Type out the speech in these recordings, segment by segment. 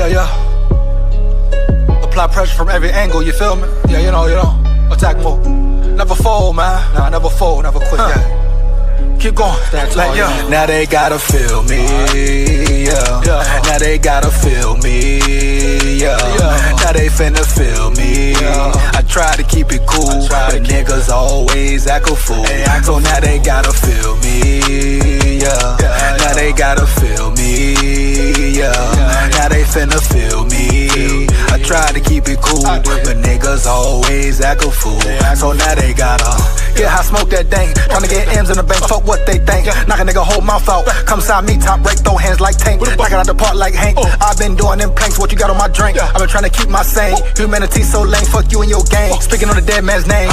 yeah. Apply pressure from every angle, you feel me? Yeah, you know, attack move. Never fold, man. Nah, never fold, never quit, yeah. Keep going, like, yeah. Now they gotta feel me, yeah. Now they gotta feel me, yeah. Now they finna feel me. I try to keep it cool, but niggas always act a fool. So now they gotta feel me, yeah. Now they gotta feel me, yeah. Now they finna feel me. I try to keep it cool, but niggas always act a fool. So now they gotta, yeah, I smoke that dang. Tryna get M's in the bank, fuck what they think. Knock a nigga whole mouth out. Come sign me, top break, throw hands like Tank. Knock it out the park like Hank. I've been doing them planks, what you got on my drink? I've been trying to keep my sane. Humanity so lame, fuck you and your gang. Speaking on the dead man's name.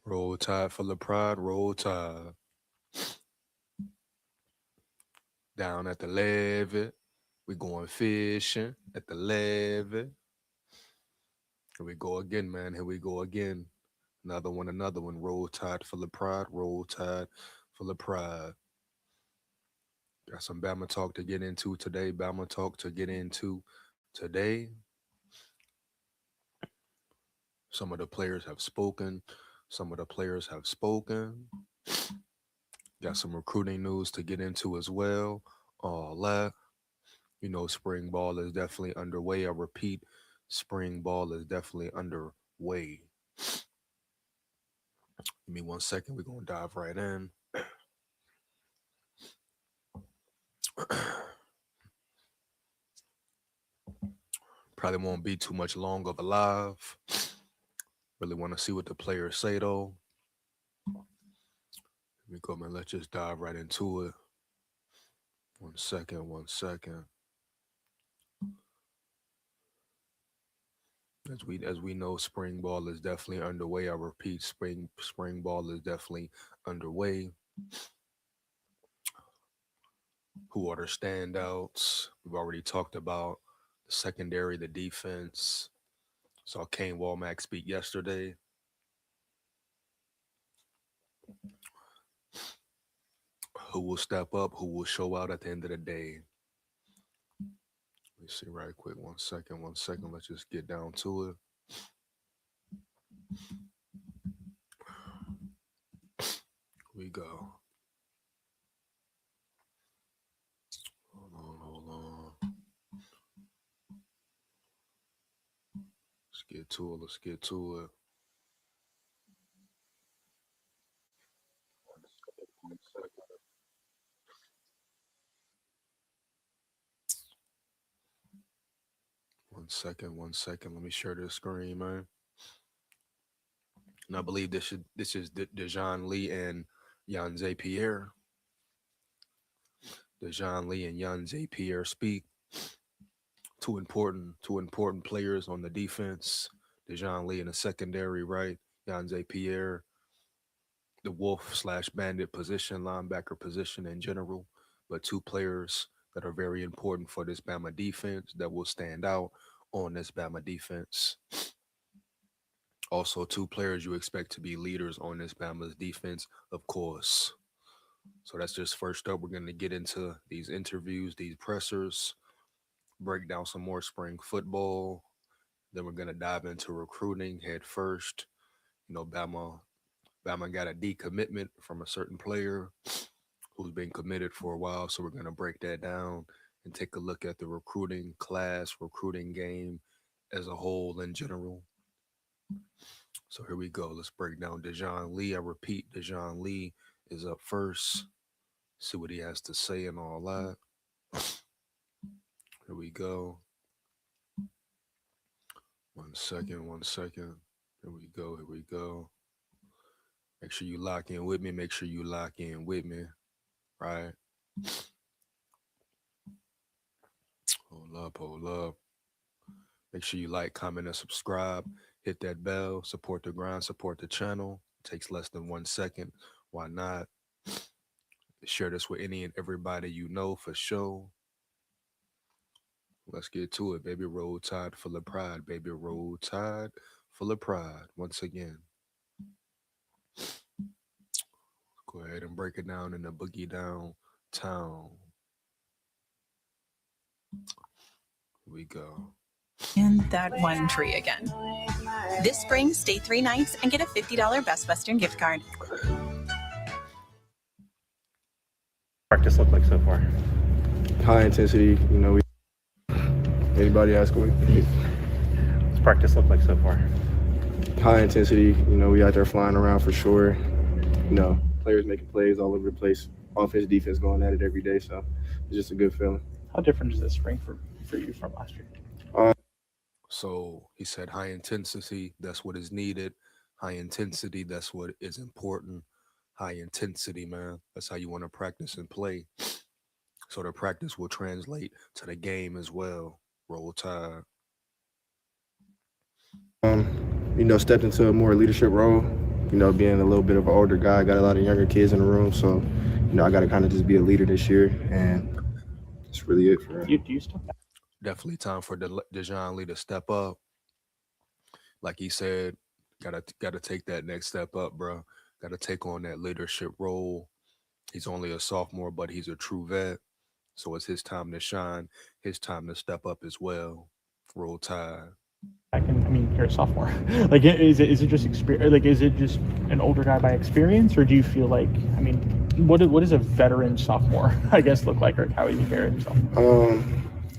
Roll Tide full of pride, roll tide. Down at the levee, we going fishing at the levee. Here we go again, man. Here we go again. Another one. Roll Tide full of pride, roll tide full of pride. Got some Bama talk to get into today. Some of the players have spoken. Got some recruiting news to get into as well. All that. You know, spring ball is definitely underway. I repeat, spring ball is definitely underway. Give me 1 second. We're going to dive right in. Probably won't be too much long of a live. Really want to see what the players say, though. Here we go, man. Let's just dive right into it. 1 second. As we know, spring ball is definitely underway. I repeat, spring ball is definitely underway. Who are the standouts? We've already talked about the secondary, the defense. Saw Kane Walmack speak yesterday. Who will step up? Who will show out at the end of the day? Let me see right quick. 1 second. Let's just get down to it. We go. Hold on. Let's get to it. 1 second. Let me share this screen, man. And I believe this is Dejan Lee and Jan Pierre. Dejan Lee and Jan Pierre speak. Two important players on the defense. Dejan Lee in the secondary, right? Jan Pierre, the wolf/bandit position, linebacker position in general. But two players that are very important for this Bama defense that will stand out on this Bama defense. Also, two players you expect to be leaders on this Bama's defense, of course. So that's just first up. We're going to get into these interviews, these pressers, break down some more spring football. Then we're going to dive into recruiting head first. You know, Bama got a decommitment from a certain player who's been committed for a while. So we're going to break that down and take a look at the recruiting class, recruiting game as a whole in general. So here we go. Let's break down Dejon Lee. I repeat, Dejon Lee is up first. See what he has to say and all that. Here we go. 1 second, 1 second. Here we go, here we go. Make sure you lock in with me. Make sure you lock in with me. Right? Hold up, hold up. Make sure you like, comment, and subscribe. Hit that bell. Support the grind. Support the channel. It takes less than 1 second. Why not? Share this with any and everybody you know for sure. Let's get to it, baby. Roll Tide full of pride, baby. Roll Tide full of pride. Once again, go ahead and break it down in the boogie downtown. Here we go. And that one tree again. This spring, stay 3 nights and get a $50 Best Western gift card. Practice look like so far? High intensity, anybody ask me? What's practice look like so far? High intensity, we out there flying around for sure. Players making plays all over the place. Offense, defense going at it every day, so it's just a good feeling. How different is this spring for you from last year? So he said high intensity, that's what is needed. High intensity, that's what is important. High intensity, man. That's how you want to practice and play. So the practice will translate to the game as well. Roll Tide. Stepped into a more leadership role, being a little bit of an older guy. Got a lot of younger kids in the room, so, I got to kind of just be a leader this year, and that's really it for Do you still? Definitely time for Dejon Lee to step up. Like he said, gotta take that next step up, bro. Gotta take on that leadership role. He's only a sophomore, but he's a true vet. So it's his time to shine, his time to step up as well. Roll Tide. You're a sophomore. Like, is it just experience? Like, is it just an older guy by experience, or do you feel like, what does a veteran sophomore, I guess, look like, or how he carry himself?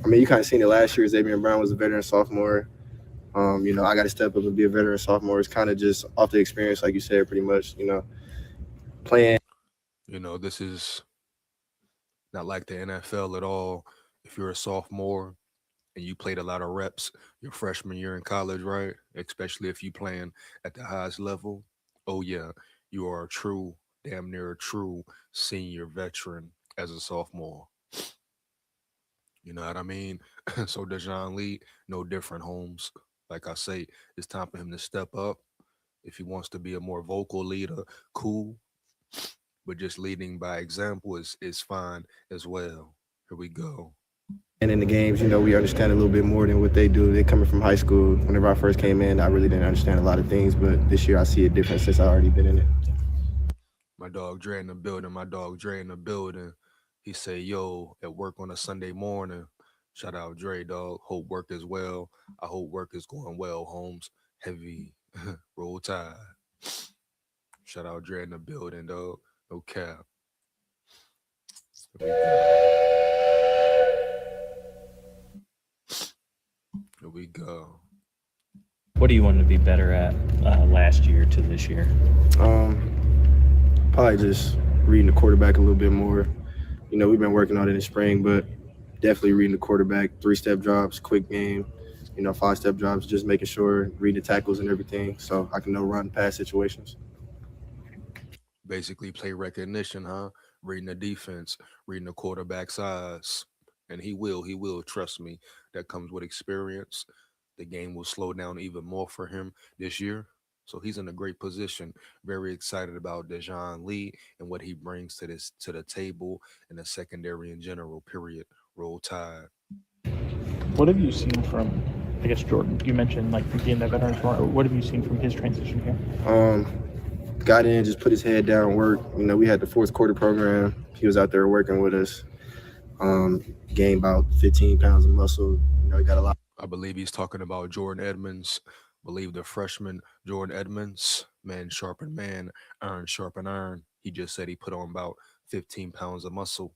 You kind of seen it last year. Xavier Brown was a veteran sophomore. I got to step up and be a veteran sophomore. It's kind of just off the experience, like you said, pretty much. Playing. This is not like the NFL at all. If you're a sophomore and you played a lot of reps your freshman year in college, right? Especially if you playing at the highest level. Oh yeah, you are a true, damn near a true senior veteran as a sophomore. You know what I mean? So Dejon Lee, no different, Holmes. Like I say, it's time for him to step up. If he wants to be a more vocal leader, cool. But just leading by example is fine as well. Here we go. And in the games, we understand a little bit more than what they do. They're coming from high school. Whenever I first came in, I really didn't understand a lot of things, but this year I see it different since I already been in it. My dog Dre in the building. He say, yo, at work on a Sunday morning. Shout out Dre, dog. Hope work is well. I hope work is going well, Holmes. Heavy. Roll Tide. Shout out Dre in the building, dog. No cap. Here we go. What do you want to be better at last year to this year? Probably just reading the quarterback a little bit more. We've been working on it in spring, but definitely reading the quarterback, 3-step drops, quick game, 5-step drops, just making sure, reading the tackles and everything so I can know run pass situations. Basically play recognition, huh? Reading the defense, reading the quarterback's eyes. And he will, trust me. That comes with experience. The game will slow down even more for him this year. So he's in a great position. Very excited about Dejon Lee and what he brings to the table and the secondary in general, period. Roll Tide. What have you seen from I guess Jordan, you mentioned like being the veteran tomorrow. What have you seen from his transition here? Got in, just put his head down, work. You know, we had the fourth quarter program. He was out there working with us. Gained about 15 pounds of muscle. You know, he got a lot. I believe he's talking about Jordan Edmonds. Believe the freshman Jordan Edmonds, man sharpen man, iron sharpen iron. He just said he put on about 15 pounds of muscle.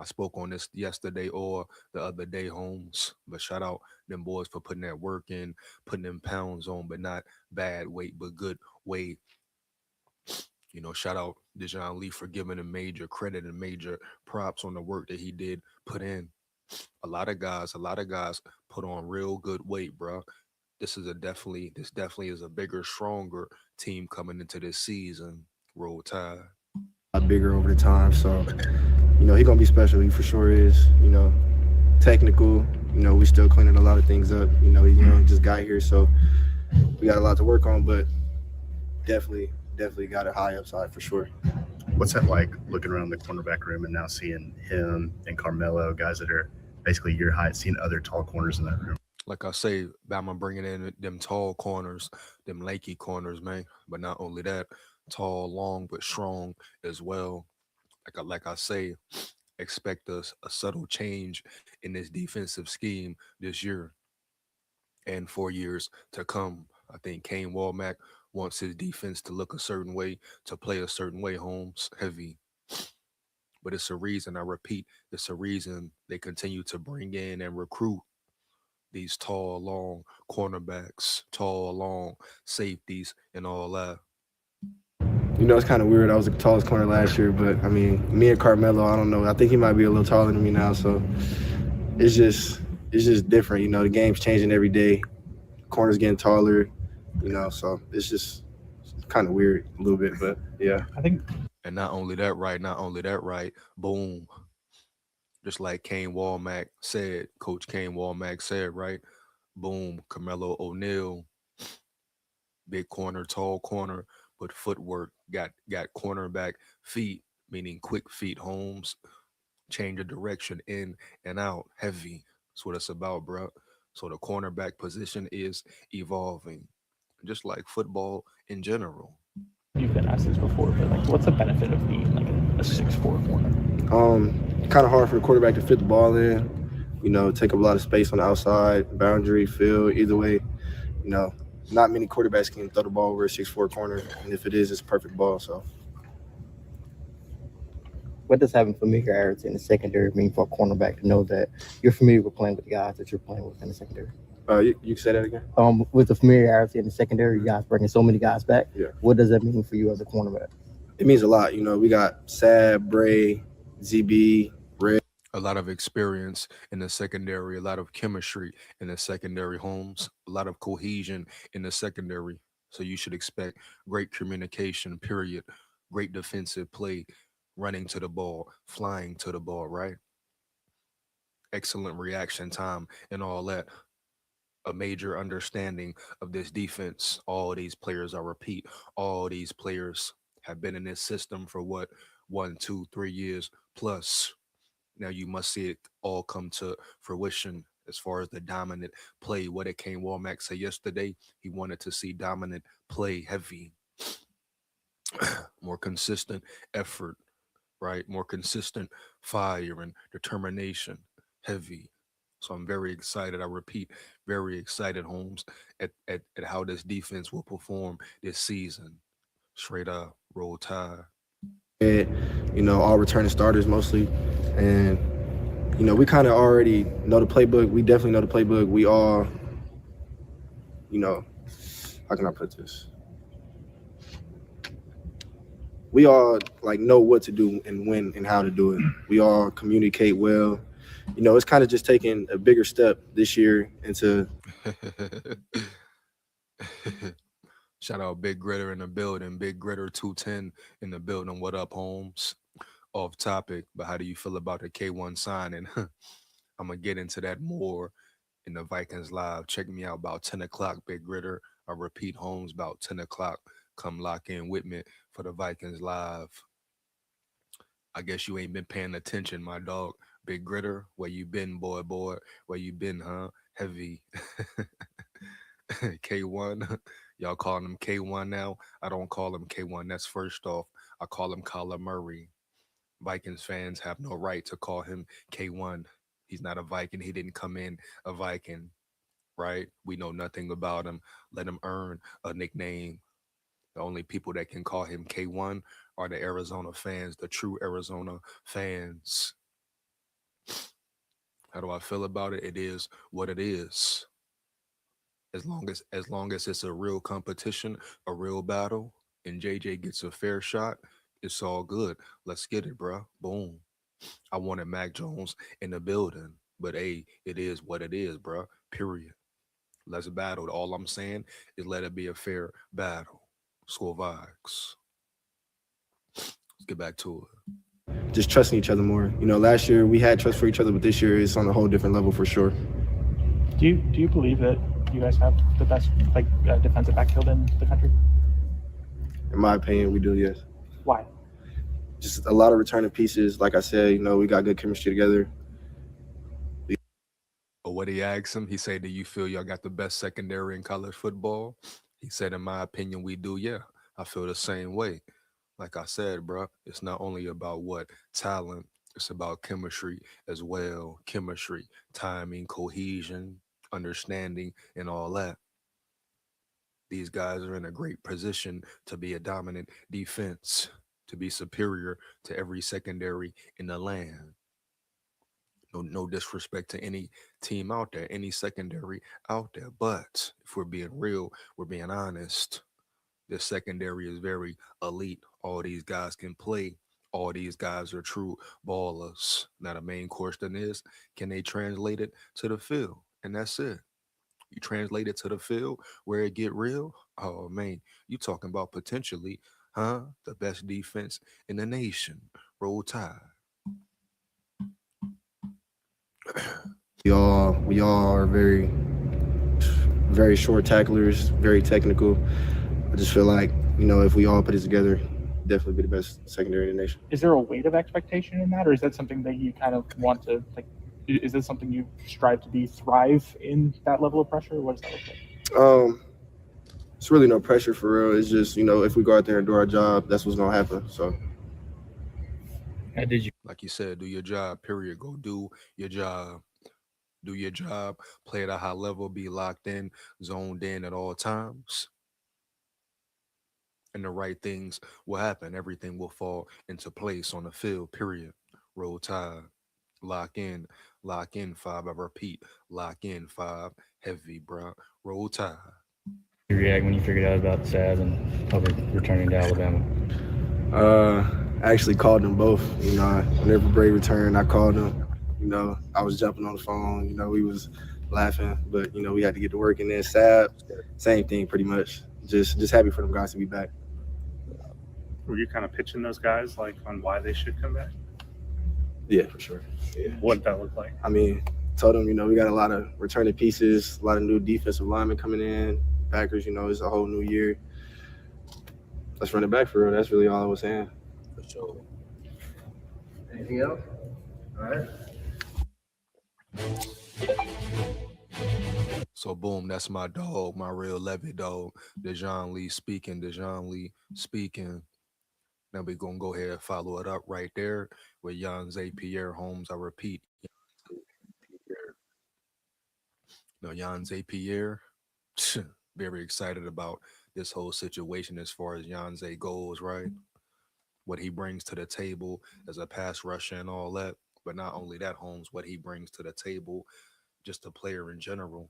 I spoke on this yesterday or the other day, Holmes. But shout out them boys for putting that work in, putting them pounds on, but not bad weight, but good weight. You know, shout out Dejon Lee for giving him major credit and major props on the work that he did put in. A lot of guys put on real good weight, bro. This definitely is a bigger, stronger team coming into this season. Roll Tide. Bigger over the time. So, you know, he gonna be special. He for sure is. You know, technical. You know, we still cleaning a lot of things up. You know, he just got here, so we got a lot to work on. But definitely got a high upside for sure. What's that like looking around the cornerback room and now seeing him and Carmelo, guys that are basically your height, seeing other tall corners in that room? Like I say, Bama bringing in them tall corners, them lanky corners, man. But not only that, tall, long, but strong as well. Like I say, expect a subtle change in this defensive scheme this year and 4 years to come. I think Kane Walmack wants his defense to look a certain way, to play a certain way, Holmes, heavy. But it's a reason, I repeat, it's a reason they continue to bring in and recruit these tall, long cornerbacks, tall, long safeties, and all that. You know, it's kind of weird. I was the tallest corner last year, but I mean, me and Carmelo, I don't know. I think he might be a little taller than me now, so it's just different. You know, the game's changing every day. Corners getting taller, you know, so it's kind of weird a little bit, but yeah. I think And not only that right, boom. Just like Coach Kane Walmack said, right? Boom, Carmelo O'Neal, big corner, tall corner, but footwork, got cornerback feet, meaning quick feet, Holmes, change of direction in and out, heavy. That's what it's about, bro. So the cornerback position is evolving, just like football in general. you've been asked this before, but like, what's the benefit of being like a 6'4" corner? Kind of hard for the quarterback to fit the ball in. You know, take up a lot of space on the outside, boundary, field, either way. You know, not many quarterbacks can throw the ball over a 6'4" corner, and if it is, it's a perfect ball. So. What does having familiarity in the secondary mean for a cornerback to know that you're familiar with playing with the guys that you're playing with in the secondary? You can say that again? With the familiarity in the secondary, you guys bringing so many guys back. Yeah. What does that mean for you as a cornerback? It means a lot. You know, we got Sab, Bray, ZB, Red. A lot of experience in the secondary, a lot of chemistry in the secondary, Holmes, a lot of cohesion in the secondary. So you should expect great communication, period. Great defensive play, running to the ball, flying to the ball, right? Excellent reaction time and all that. A major understanding of this defense. All these players, I repeat, all these players have been in this system for what, 1, 2, 3 years plus. Now you must see it all come to fruition as far as the dominant play. What did Kane Walmack say yesterday? He wanted to see dominant play, heavy, more consistent effort, right? More consistent fire and determination, heavy. So I'm very excited. I repeat, very excited, Holmes, at how this defense will perform this season. Straight up, roll tide. You know, all returning starters mostly. And, you know, we kind of already know the playbook. We definitely know the playbook. We all, you know, how can I put this? We all, like, know what to do and when and how to do it. We all communicate well. You know, it's kind of just taking a bigger step this year into. Shout out Big Gritter in the building. Big Gritter 210 in the building. What up, Holmes? Off topic, but how do you feel about the K1 signing? I'm going to get into that more in the Vikings Live. Check me out about 10 o'clock, Big Gritter. I repeat, Holmes, about 10 o'clock. Come lock in with me for the Vikings Live. I guess you ain't been paying attention, my dog. Big Gritter, where you been, boy? Where you been, huh? heavy. K1. Y'all calling him K1 now. I don't call him K1. That's first off. I call him Kyler Murray. Vikings fans have no right to call him K1. He's not a Viking. He didn't come in a Viking, right? We know nothing about him. Let him earn a nickname. The only people that can call him K1 are the Arizona fans, the true Arizona fans. How do I feel about it? It is what it is. As long as it's a real competition, a real battle, and JJ gets a fair shot, it's all good. Let's get it, bro. Boom. I wanted Mac Jones in the building, but hey, it is what it is, bro. Period. Let's battle. All I'm saying is let it be a fair battle. Score Vikes. Let's get back to it. Just trusting each other more. Last year we had trust for each other, but this year it's on a whole different level for sure. Do you believe that you guys have the best defensive backfield in the country? In my opinion, we do, yes. Why? Just a lot of returning pieces. Like I said, we got good chemistry together. But what he asked him, he said, "Do you feel y'all got the best secondary in college football?" He said, "In my opinion, we do. Yeah, I feel the same way." Like I said, bro, it's not only about what talent, it's about chemistry as well. Chemistry, timing, cohesion, understanding, and all that. These guys are in a great position to be a dominant defense, to be superior to every secondary in the land. No disrespect to any team out there, any secondary out there. But if we're being real, we're being honest. This secondary is very elite. All these guys can play. All these guys are true ballers. Now the main question is, can they translate it to the field? And that's it. You translate it to the field where it get real. Oh man, you talking about potentially, huh? The best defense in the nation. Roll Tide. We all are very, very short tacklers, very technical. I just feel like, if we all put it together, definitely be the best secondary in the nation. Is there a weight of expectation in that, or is that something that you kind of want to like? Is that something you strive to thrive in that level of pressure? What does that look like? It's really no pressure for real. It's just, if we go out there and do our job, that's what's gonna happen. So. Like you said, do your job, period. Go do your job. Do your job, play at a high level, be locked in, zoned in at all times. And the right things will happen. Everything will fall into place on the field, period. Roll Tide. Lock in five. I repeat, lock in five. Heavy, bro. Roll Tide. You react when you figured out about Saz and returning to Alabama? I actually called them both. Whenever Bray returned, I called him. I was jumping on the phone. We was laughing, but we had to get to work. And then Sab, same thing, pretty much. Just happy for them guys to be back. Were you kind of pitching those guys on why they should come back? Yeah, for sure. Yeah. What did that look like? I mean, told them, we got a lot of returning pieces, a lot of new defensive linemen coming in. Packers, it's a whole new year. Let's run it back for real. That's really all I was saying. For sure. Anything else? All right. So boom, that's my dog, my real Levy dog, Dejon Lee speaking. Now we're gonna go ahead and follow it up right there with Yanze Pierre Holmes. I repeat, Yanze Pierre, very excited about this whole situation as far as Yanze goes, right? What he brings to the table as a pass rusher and all that. But not only that, Holmes, what he brings to the table, just a player in general.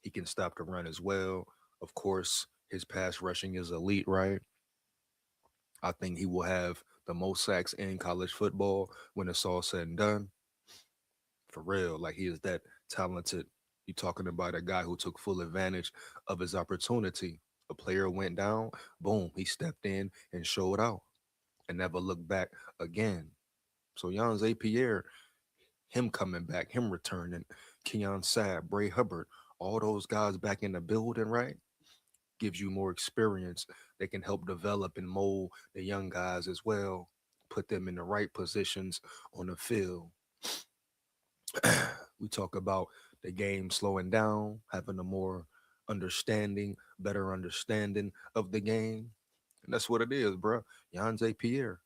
He can stop the run as well. Of course, his pass rushing is elite, right? I think he will have the most sacks in college football when it's all said and done. For real, like he is that talented. You're talking about a guy who took full advantage of his opportunity. A player went down, boom, he stepped in and showed out and never looked back again. So Yanze Pierre, him coming back, him returning, Keon Sabb, Bray Hubbard, all those guys back in the building, right? Gives you more experience. They can help develop and mold the young guys as well, put them in the right positions on the field. We talk about the game slowing down, having a more better understanding of the game. And that's what it is, bro. Yanze Pierre,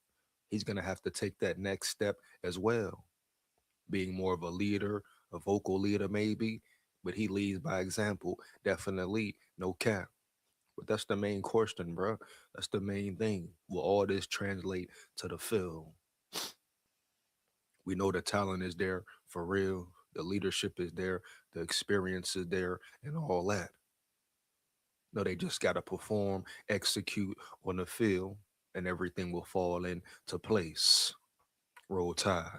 he's going to have to take that next step as well, being more of a leader, a vocal leader maybe, but he leads by example, definitely, no cap. But that's the main question, bro. That's the main thing. Will all this translate to the field? We know the talent is there for real. The leadership is there. The experience is there and all that. No, they just got to perform, execute on the field, and everything will fall into place. Roll Tide.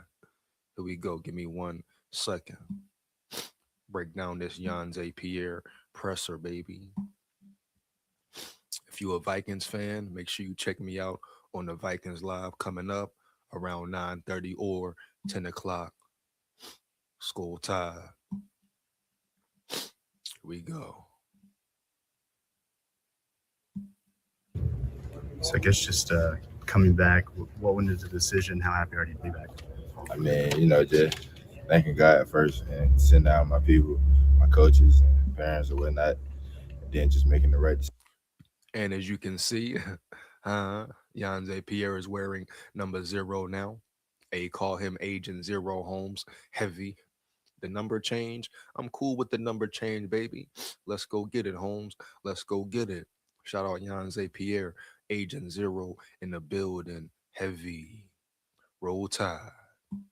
Here we go. Give me 1 second. Break down this Yanze Pierre presser, baby. If you're a Vikings fan, make sure you check me out on the Vikings Live coming up around 9:30 or 10 o'clock. SKOL Tide. Here we go. So I guess just coming back, what went into the decision? How happy are you to be back? I mean, just thanking God first and sitting down with my people, my coaches and parents and whatnot, and then just making the right decision. And as you can see, Yanze Pierre is wearing number 0 now. Call him Agent Zero Holmes. Heavy. The number change, I'm cool with the number change, baby. Let's go get it, Holmes. Let's go get it. Shout out Yanze Pierre, Agent Zero in the building. Heavy. Roll Tide.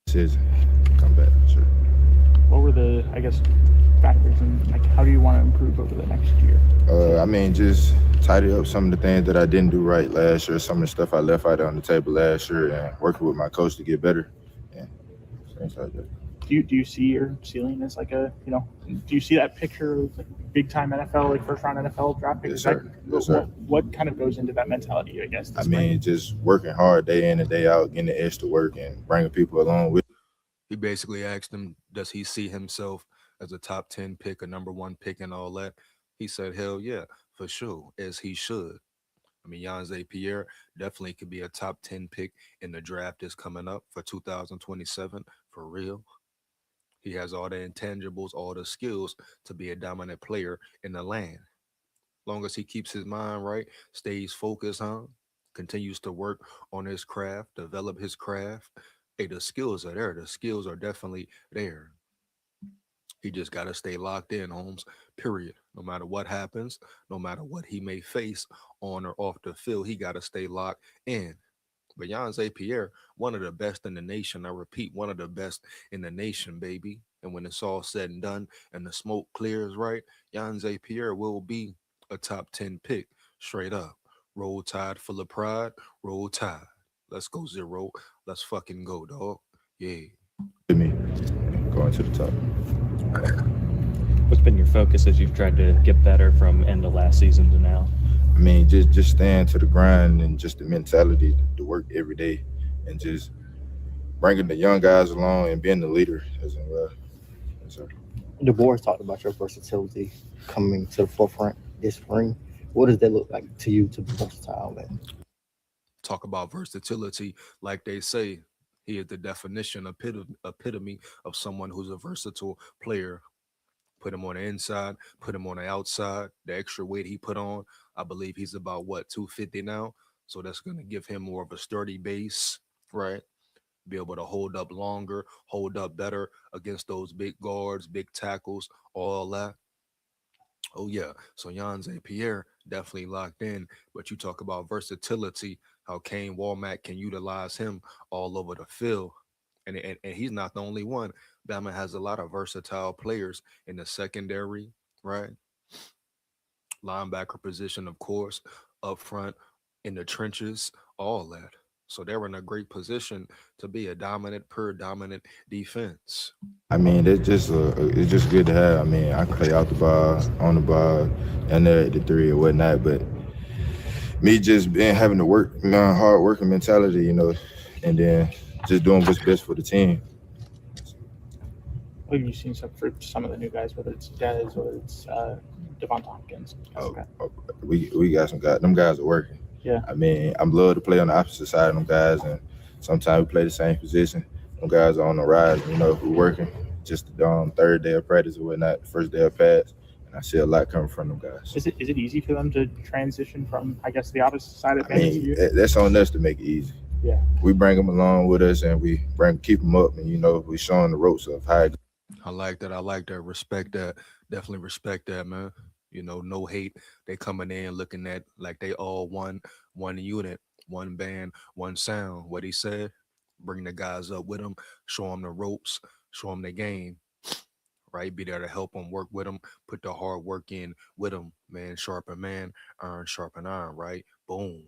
Decision. Come back, sure. What were the, I guess, factors and like how do you want to improve over the next year? I mean, just tidy up some of the things that I didn't do right last year, some of the stuff I left out on the table last year, and working with my coach to get better. Yeah, things like that. Do you see your ceiling as like a, do you see that picture of like big time NFL, like first round NFL draft pick? Yes, sir. Yes, sir. What kind of goes into that mentality, I guess? I mean, just working hard day in and day out, getting the extra work and bringing people along with. He basically asked him, does he see himself as a top 10 pick, a number 1 pick and all that? He said, hell yeah, for sure, as he should. I mean, Yanze Pierre definitely could be a top 10 pick in the draft that's coming up for 2027, for real. He has all the intangibles, all the skills to be a dominant player in the land. Long as he keeps his mind right, stays focused, continues to work on his craft, develop his craft. Hey, the skills are there. The skills are definitely there. He just got to stay locked in, Holmes, period. No matter what happens, no matter what he may face on or off the field, he got to stay locked in. But Yanze Pierre, one of the best in the nation. I repeat, one of the best in the nation, baby. And when it's all said and done and the smoke clears, right, Yanze Pierre will be a top 10 pick, straight up. Roll Tide full of pride, Roll Tide. Let's go 0. Let's fucking go, dog. Yeah. With me going to the top. What's been your focus as you've tried to get better from end of last season to now? I mean, just staying to the grind and just the mentality to work every day and just bringing the young guys along and being the leader as well. Yes, sir. The board talked about your versatility coming to the forefront this spring. What does that look like to you to be versatile? Talk about versatility, like they say, he is the definition, epitome of someone who's a versatile player. Put him on the inside, put him on the outside. The extra weight he put on, I believe he's about, 250 now? So that's going to give him more of a sturdy base, right? Be able to hold up longer, hold up better against those big guards, big tackles, all that. Oh, yeah. So Yanze Pierre definitely locked in. But you talk about versatility, how Kane Walmack can utilize him all over the field. And he's not the only one. Bama has a lot of versatile players in the secondary, right? Linebacker position, of course, up front, in the trenches, all that. So they're in a great position to be a dominant defense. I mean, it's just good to have. I mean, I can play out the ball, on the ball, and there at the 3 or whatnot. But me just having to work, hard working mentality, and then just doing what's best for the team. What have you seen for some of the new guys, whether it's Dez, whether it's Devon Tompkins? We got some guys. Them guys are working. Yeah. I mean, I'm love to play on the opposite side of them guys, and sometimes we play the same position. Them guys are on the rise, we're working. just the third day of practice or whatnot, the first day of pads. And I see a lot coming from them guys. Is it easy for them to transition from, I guess, the opposite side of I things? mean, that's on us to make it easy. Yeah. We bring them along with us and we keep them up, and we show them the ropes of how it. I like that. I like that. Respect that. Definitely respect that, man. No hate. They coming in looking at like they all one unit, one band, one sound. What he said, bring the guys up with him, show them the ropes, show them the game, right? Be there to help them, work with them, put the hard work in with them. Man, iron sharpen iron, right? Boom.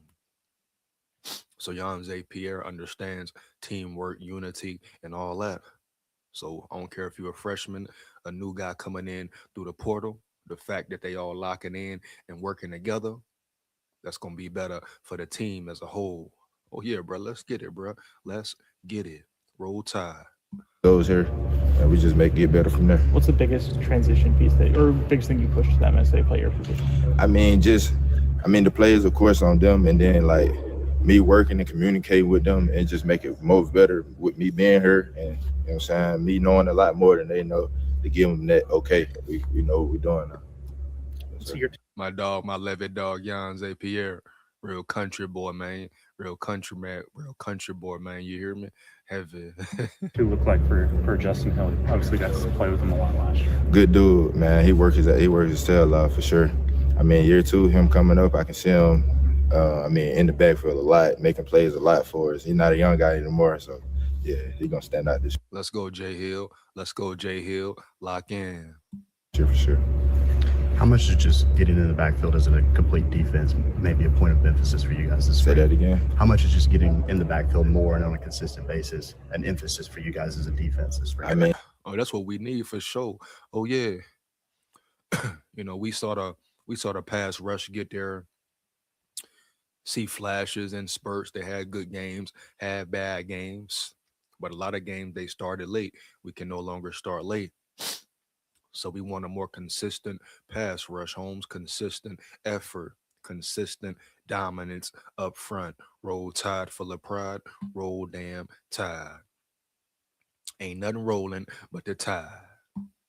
So Jan Pierre understands teamwork, unity, and all that. So I don't care if you're a freshman, a new guy coming in through the portal, the fact that they all locking in and working together, that's going to be better for the team as a whole. Oh, yeah, bro. Let's get it, bro. Let's get it. Roll Tide. Goes here, and we just get better from there. What's the biggest transition piece or biggest thing you push to them as they play your position? The players, of course, on them, and then like me working and communicating with them and just make it more better with me being here, and you know what I'm saying, me knowing a lot more than they know, to give them that, okay, we know what we're doing now. So my dog, my Levitt dog, Jan Pierre, real country boy, man. Real country boy, man. You hear me? Heavy. Who look like for Justin Hill? Obviously got to play with him a lot last year. Good dude, man. He works his tail off for sure. Year two, him coming up, I can see him. In the backfield a lot, making plays a lot for us. He's not a young guy anymore, so yeah, he's gonna stand out this year. Let's go, Jay Hill. Let's go, Jay Hill. Lock in. Sure, for sure. How much is just getting in the backfield as a complete defense maybe a point of emphasis for you guys this Say spring? that again. How much is just getting in the backfield more and on a consistent basis an emphasis for you guys as a defense this spring? That's what we need for sure. Oh yeah. We saw the pass rush get there. See flashes and spurts. They had good games, had bad games, but a lot of games they started late. We can no longer start late. So we want a more consistent pass rush, Holmes, consistent effort, consistent dominance up front. Roll Tide full of pride, roll damn Tide. Ain't nothing rolling but the Tide.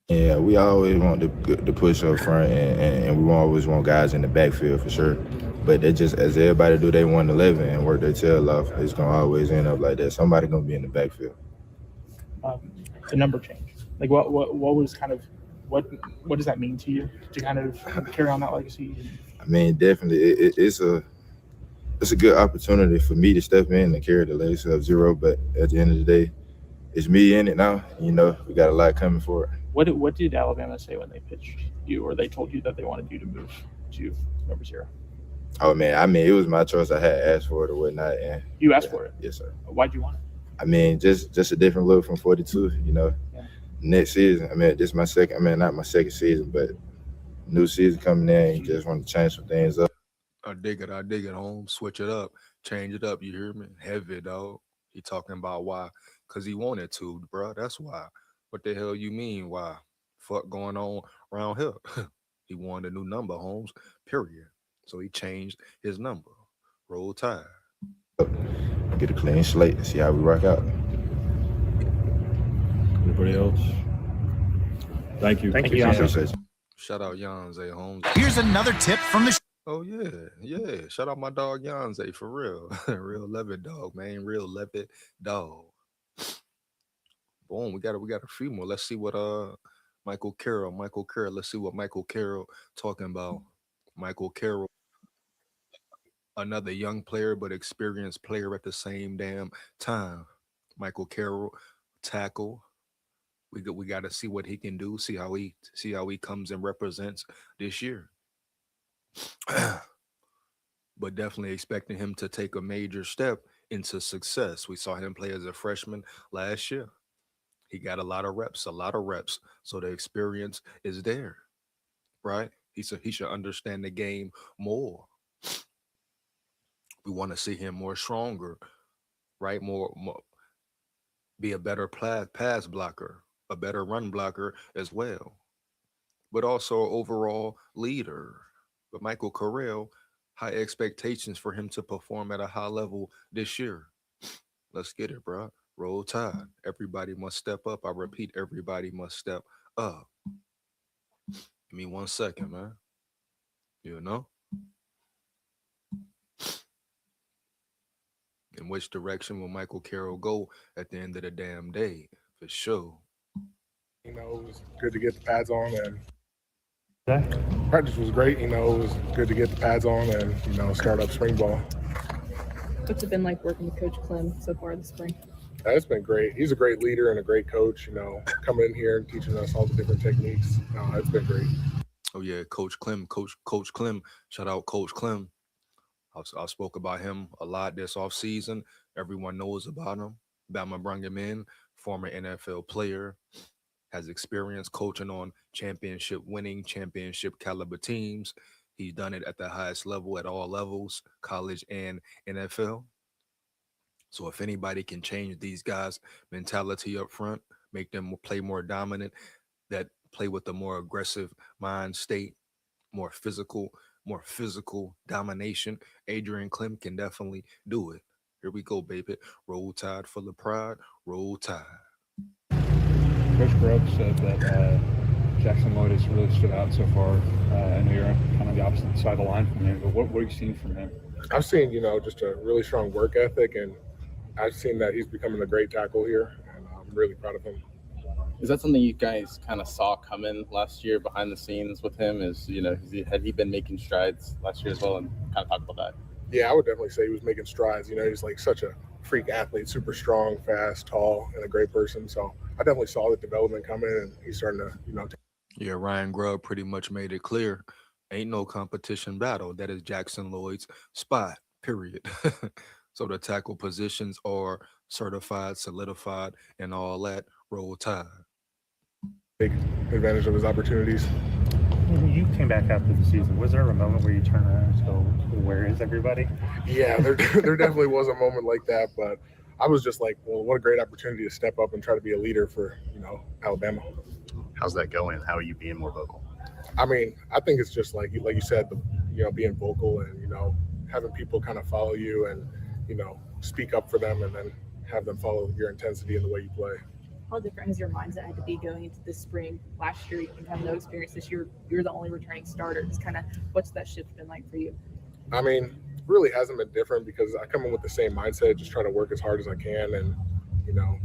Yeah, we always want to push up front, and we always want guys in the backfield for sure. But they just, as everybody do, they 111 and work their tail off. It's gonna always end up like that. Somebody gonna be in the backfield. The number change, like what was kind of what does that mean to you to kind of carry on that legacy? Definitely, it's a good opportunity for me to step in and carry the legacy of Zero. But at the end of the day, it's me in it now. We got a lot coming for it. What did Alabama say when they pitched you, or they told you that they wanted you to move to number 0? Oh man, it was my choice. I had asked for it or whatnot, and you asked for it. Yes, sir. Why'd you want it? Just a different look from 42. Next season. This is my second. Not my second season, but new season coming in. You just want to change some things up. I dig it, Holmes. Switch it up, change it up. You hear me? Heavy, dog. He talking about why? Cause he wanted to, bro. That's why. What the hell you mean? Why? Fuck going on around here? He wanted a new number, Holmes. Period. So he changed his number. Roll Tide. Get a clean slate and see how we rock out. Anybody else? Thank you. Thank you. Shout out Yanze, Holmes. Here's another tip from the Oh yeah. Shout out my dog Yanze for real. Real Levitt dog, man. Real Levitt dog. Boom, we got a few more. Let's see what Michael Carroll. Let's see what Michael Carroll talking about. Michael Carroll, another young player but experienced player at the same damn time. Michael Carroll, tackle. We got to see what he can do. See how he comes and represents this year. But definitely expecting him to take a major step into success. We saw him play as a freshman last year. He got a lot of reps. So the experience is there, right? He should understand the game more. We want to see him more stronger, right? More be a better pass blocker, a better run blocker as well, but also overall leader. But Michael Carroll, high expectations for him to perform at a high level this year. Let's get it, bro. Roll Tide. Everybody must step up. I repeat, everybody must step up. Give me 1 second, man. You know? In which direction will Michael Carroll go at the end of the damn day? For sure. You know, it was good to get the pads on, and Yeah. practice was great. You know, it was good to get the pads on and, you know, start up spring ball. What's it been like working with Coach Clem so far this spring? It's been great. He's a great leader and a great coach, you know, coming in here and teaching us all the different techniques. It's been great. Oh yeah, Coach Clem, Coach Clem. Shout out Coach Clem. I spoke about him a lot this offseason. Everyone knows about him. Bama brought him in, former NFL player, has experience coaching on winning championship caliber teams. He's done it at the highest level at all levels, college and NFL. So if anybody can change these guys' mentality up front, make them play more dominant, that play with a more aggressive mind state, more physical domination, Adrian Clem can definitely do it. Here we go, baby. Roll Tide full of pride. Roll Tide. Coach Grubb said that Jackson Lloyd has really stood out so far. I know you're on kind of the opposite side of the line from him, but what have you seen from him? I've seen, you know, just a really strong work ethic, and I've seen that he's becoming a great tackle here, and I'm really proud of him. Is that something you guys kind of saw coming last year behind the scenes with him? Had he been making strides last year as well, and kind of talk about that? Yeah, I would definitely say he was making strides. You know, he's like such a freak athlete, super strong, fast, tall, and a great person. So I definitely saw the development coming, and he's starting to, you know. Yeah, Ryan Grubb pretty much made it clear. Ain't no competition battle. That is Jackson Lloyd's spot, period. So the tackle positions are certified, solidified, and all that. Roll Tide. Take advantage of his opportunities. When you came back after the season, was there a moment where you turned around and go, where is everybody? Yeah, there definitely was a moment like that, but I was just like, well, what a great opportunity to step up and try to be a leader for, you know, Alabama. How's that going? How are you being more vocal? I mean, I think it's just like you said, you know, being vocal and, you know, having people kind of follow you and, you know, speak up for them and then have them follow your intensity and the way you play. How different has your mindset had to be going into this spring? Last year, you have no experience. This year, you're the only returning starter. Just kind of, what's that shift been like for you? I mean, really hasn't been different because I come in with the same mindset, just try to work as hard as I can and, you know,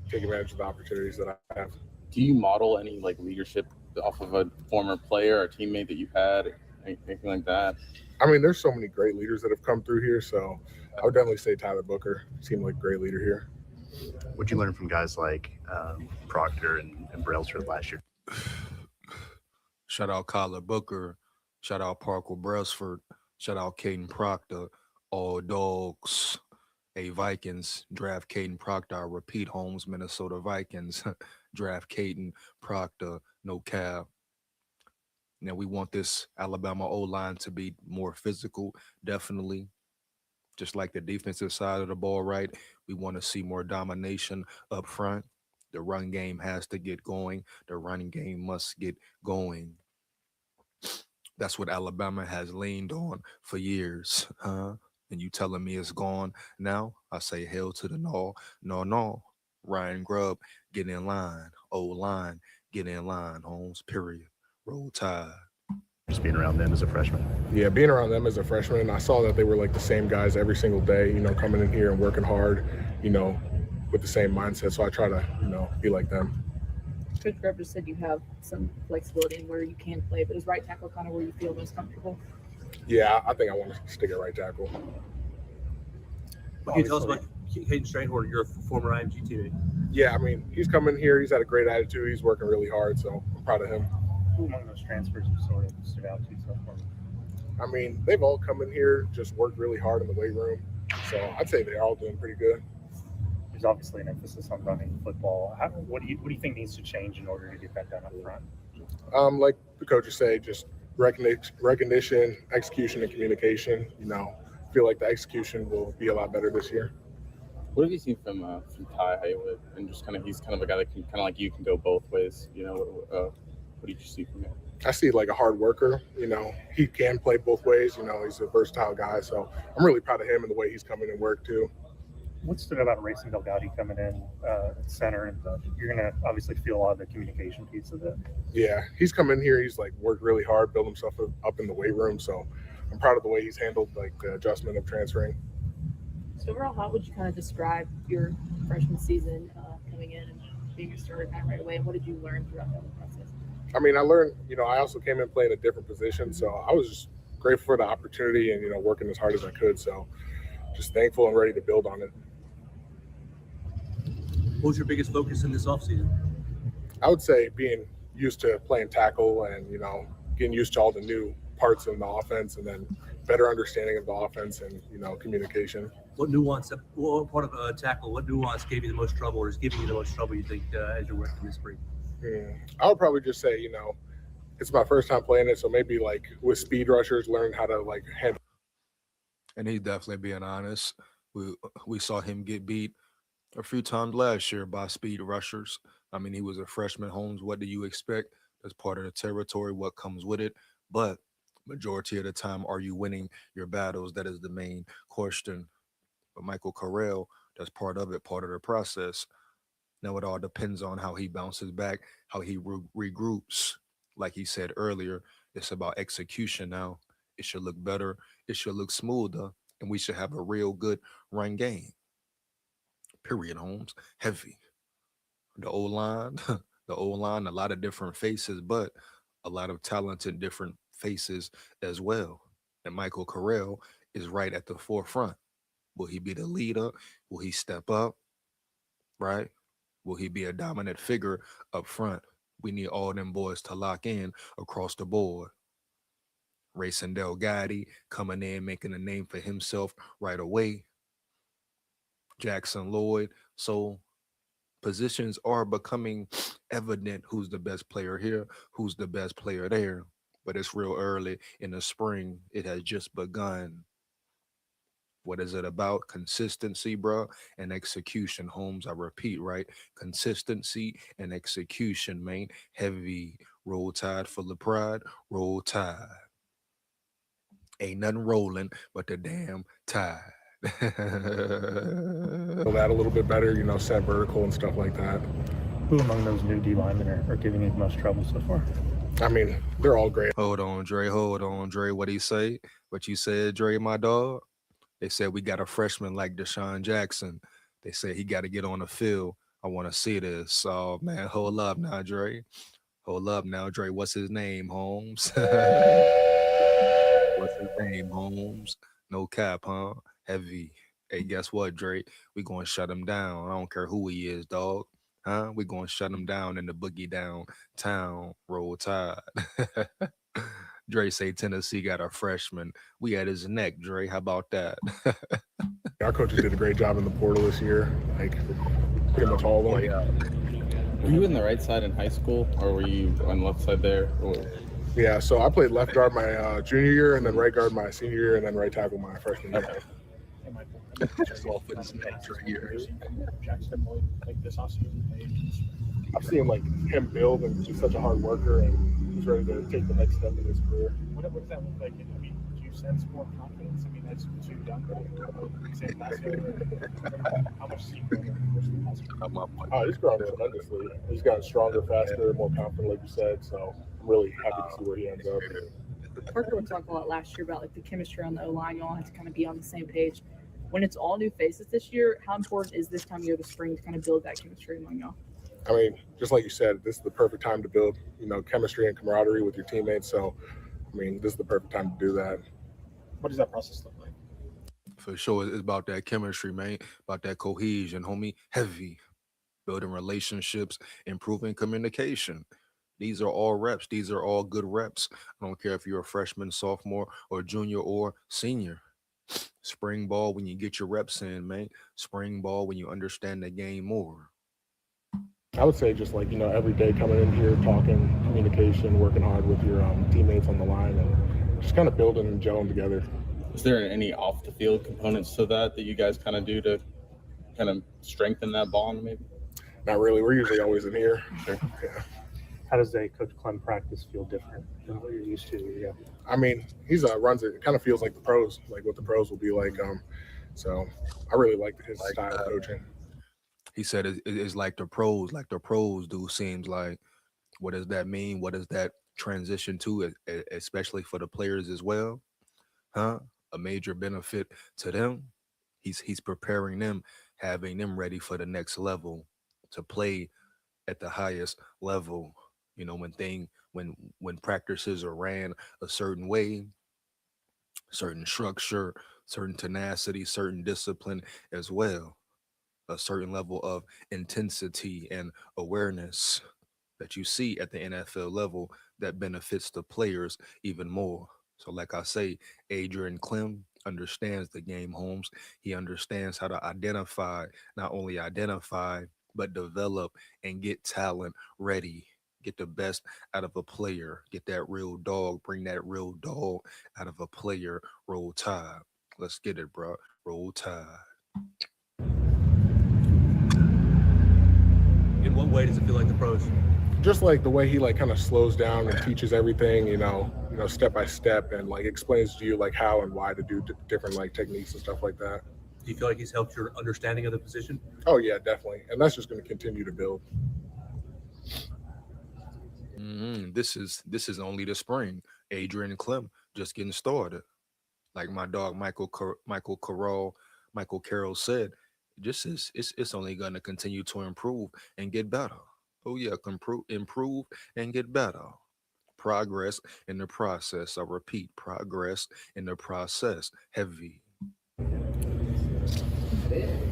take advantage of the opportunities that I have. Do you model any like leadership off of a former player or teammate that you had, anything like that? I mean, there's so many great leaders that have come through here, so I would definitely say Tyler Booker seemed like a great leader here. What'd you learn from guys like Proctor and Brailsford last year? Shout out Kyler Booker. Shout out Parker Brailsford. Shout out Caden Proctor. All dogs. Hey, Vikings, draft Caden Proctor. I repeat, Holmes, Minnesota Vikings. Draft Caden Proctor, no cap. Now, we want this Alabama O-line to be more physical, definitely. Just like the defensive side of the ball, right? We want to see more domination up front. The run game has to get going. The running game must get going. That's what Alabama has leaned on for years, huh? And you telling me it's gone now? I say hell to the no. No. Ryan Grubb, get in line. O-line, get in line, Holmes, period. Roll Tide. Just being around them as a freshman. Yeah, being around them as a freshman, I saw that they were like the same guys every single day, you know, coming in here and working hard, you know, with the same mindset. So I try to, you know, be like them. Coach Grubb just said you have some flexibility in where you can play, but is right tackle kind of where you feel most comfortable? Yeah, I think I want to stick at right tackle. What can you tell us about Hayden Strayhorn, your former IMG teammate? Yeah, I mean, he's coming here. He's had a great attitude. He's working really hard, so I'm proud of him. Who among those transfers have sort of stood out to you so far? I mean, they've all come in here, just worked really hard in the weight room. So I'd say they're all doing pretty good. There's obviously an emphasis on running football. What do you think needs to change in order to get that done up front? Like the coaches say, just recognition, execution, and communication. You know, I feel like the execution will be a lot better this year. What have you seen from Ty Haywood? And just he's kind of a guy that can kind of like you can go both ways. You know, what did you see from him? I see like a hard worker. You know, he can play both ways. You know, he's a versatile guy. So I'm really proud of him and the way he's coming and work too. What stood out about Racing Delgado coming in at center? And you're going to obviously feel a lot of the communication piece of it. Yeah, he's come in here. He's like worked really hard, built himself up in the weight room. So I'm proud of the way he's handled like the adjustment of transferring. So overall, how would you kind of describe your freshman season coming in and being a starter kind of right away? And what did you learn throughout that process? I mean, I learned, I also came in playing a different position. So I was just grateful for the opportunity and, working as hard as I could. So just thankful and ready to build on it. What was your biggest focus in this offseason? I would say being used to playing tackle and, getting used to all the new parts of the offense and then better understanding of the offense and, communication. What nuance, what part of tackle, what nuance gave you the most trouble or is giving you the most trouble, you think, as you're working this spring? I would probably just say, it's my first time playing it. So maybe like with speed rushers, learn how to like handle. And he's definitely being honest. We saw him get beat a few times last year by speed rushers. I mean, he was a freshman. Holmes, what do you expect? That's part of the territory, what comes with it. But majority of the time, are you winning your battles? That is the main question. But Michael Carell, that's part of it, part of the process. Now it all depends on how he bounces back, how he regroups. Like he said earlier, it's about execution now. It should look better. It should look smoother. And we should have a real good run game. Period, Holmes. Heavy. The O-line, a lot of different faces, but a lot of talented different faces as well. And Michael Carell is right at the forefront. Will he be the leader? Will he step up? Right? Will he be a dominant figure up front? We need all them boys to lock in across the board. Racing Delgado coming in, making a name for himself right away. Jackson Lloyd. So positions are becoming evident who's the best player here, who's the best player there. But it's real early in the spring. It has just begun. What is it about? Consistency, bro, and execution, Holmes. I repeat, right? Consistency and execution, man. Heavy. Roll Tide full of pride. Roll Tide. Ain't nothing rolling but the damn tide. That a little bit better, set vertical and stuff like that. Who among those new D linemen are giving you the most trouble so far? I mean, they're all great. Hold on, Dre. What he say? What you said, Dre, my dog? They said we got a freshman like Deshaun Jackson. They said he got to get on the field. I want to see this. Oh, man, hold up now, Dre. Hold up now, Dre. What's his name, Holmes? What's his name, Holmes? No cap, huh? Heavy. Hey, guess what, Dre? We going to shut him down. I don't care who he is, dog. Huh? We going to shut him down in the boogie downtown. Roll Tide. Dre say Tennessee got a freshman. We at his neck, Dre. How about that? Our coaches did a great job in the portal this year. Like pretty much all of them. Yeah. Were you in the right side in high school, or were you on the left side there? Yeah, so I played left guard my junior year, and then right guard my senior year, and then right tackle my freshman year. Okay. I've seen like him build and he's such a hard worker and he's ready to take the next step in his career. What does that look like? I mean, do you sense more confidence? I mean, that's too young. How much is he growing? Oh, he's grown tremendously. He's gotten stronger, faster, more confident, like you said. So I'm really happy to see where he ends up. Parker would talk a lot last year about like the chemistry on the O-line. You all have to kind of be on the same page. When it's all new faces this year, how important is this time of year, the spring, to kind of build that chemistry among y'all? I mean, just like you said, this is the perfect time to build, chemistry and camaraderie with your teammates. So, I mean, this is the perfect time to do that. What does that process look like? For sure, it's about that chemistry, man, about that cohesion, homie. Heavy. Building relationships, improving communication. These are all reps. These are all good reps. I don't care if you're a freshman, sophomore, or junior or senior. Spring ball when you get your reps in, man. Spring ball when you understand the game more. I would say just like, every day coming in here, talking, communication, working hard with your teammates on the line and just kind of building and gelling together. Is there any off the field components to that you guys kind of do to kind of strengthen that bond maybe? Not really. We're usually always in here. Sure. Yeah. How does a Coach Clem practice feel different than what you're used to? Yeah. I mean, he's runs it. It kind of feels like the pros, like what the pros will be like. So I really like his style of coaching. He said it's like the pros do. Seems like. What does that mean? What does that transition to, especially for the players as well? Huh? A major benefit to them. He's preparing them, having them ready for the next level to play at the highest level. You know, when practices are ran a certain way, certain structure, certain tenacity, certain discipline as well, a certain level of intensity and awareness that you see at the NFL level that benefits the players even more. So, like I say, Adrian Clem understands the game, Holmes. He understands how to identify, not only identify, but develop and get talent ready. Get the best out of a player. Get that real dog. Bring that real dog out of a player. Roll Tide. Let's get it, bro. Roll Tide. In what way does it feel like the pros? Just like the way he like kind of slows down and teaches everything, step by step, and like explains to you like how and why to do different like techniques and stuff like that. Do you feel like he's helped your understanding of the position? Oh yeah, definitely, and that's just going to continue to build. This is only the spring. Adrian Clem just getting started. Like my dog Michael Carroll said, just is it's only gonna continue to improve and get better. Oh yeah, improve and get better. Progress in the process. I repeat, progress in the process. Heavy. All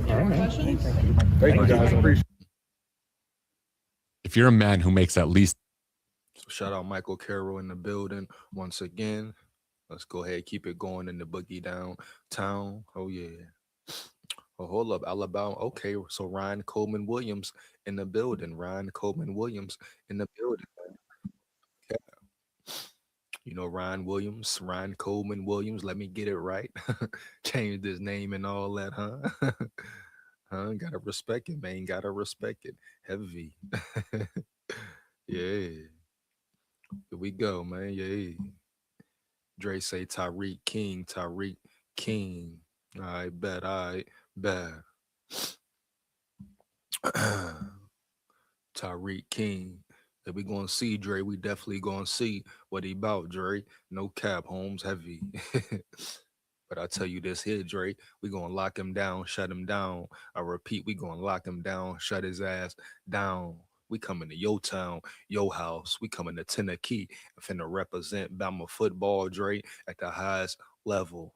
right. Thank you guys. I appreciate it. If you're a man who makes at least. So shout out Michael Carroll in the building once again. Let's go ahead, keep it going in the boogie downtown. Oh yeah. Oh, hold up, Alabama. Okay, so Ryan Coleman Williams in the building. Ryan Coleman Williams in the building. Okay. You know Ryan Coleman Williams. Let me get it right. Changed his name and all that, huh? Huh? Gotta respect it, man. Gotta respect it. Heavy. Yeah. Here we go, man. Yeah. Dre say Tyreek King. I bet. Tyreek King. That we gonna see, Dre. We definitely gonna see what he about, Dre. No cap, Holmes, heavy. But I tell you this here, Dre, we gonna lock him down, shut him down. I repeat, we gonna lock him down, shut his ass down. We coming to your town, your house. We coming to Tennessee, finna represent Bama football, Dre, at the highest level.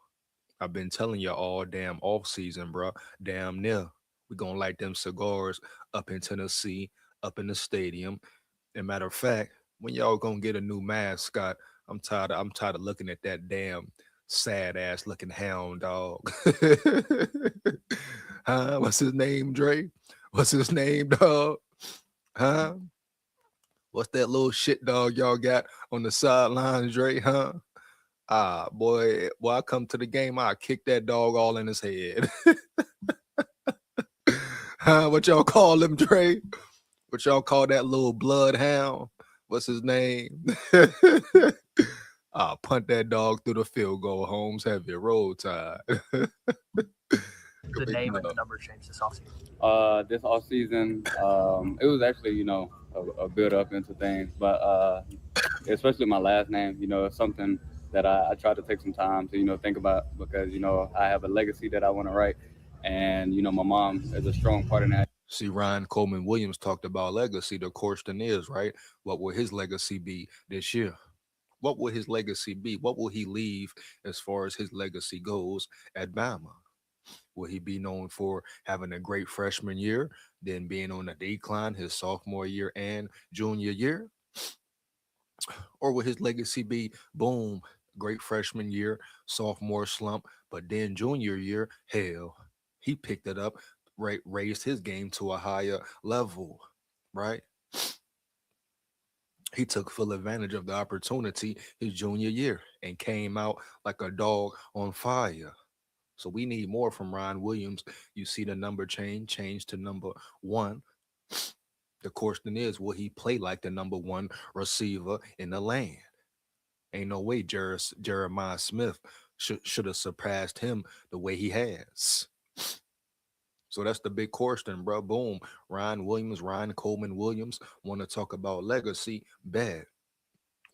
I've been telling you all damn off season, bro. Damn near. We gonna light them cigars up in Tennessee, up in the stadium. And matter of fact, when y'all gonna get a new mascot, I'm tired of looking at that damn sad ass looking hound dog. Huh? What's his name, Dre? What's his name, dog? Huh? What's that little shit dog y'all got on the sidelines, Dre? Huh? Boy, I come to the game, I kick that dog all in his head. Huh? What y'all call him, Dre? What y'all call that little bloodhound? What's his name? Punt that dog through the field goal. Holmes, heavy roll tide. The name and the number changed this offseason? This offseason, it was actually, a build up into things, but especially my last name, it's something that I try to take some time to, think about because, I have a legacy that I want to write. And, my mom is a strong part in that. See, Ryan Coleman Williams talked about legacy. The question is, right? What will his legacy be this year? What will his legacy be? What will he leave as far as his legacy goes at Bama? Will he be known for having a great freshman year, then being on a decline his sophomore year and junior year? Or will his legacy be, boom, great freshman year, sophomore slump, but then junior year, hell, he picked it up, raised his game to a higher level, right? He took full advantage of the opportunity his junior year and came out like a dog on fire. So we need more from Ron Williams. You see the number change to number 1. The question is, will he play like the number 1 receiver in the land? Ain't no way Jeremiah Smith should have surpassed him the way he has. So that's the big question, bro. Boom. Ryan Coleman Williams want to talk about legacy. Bad.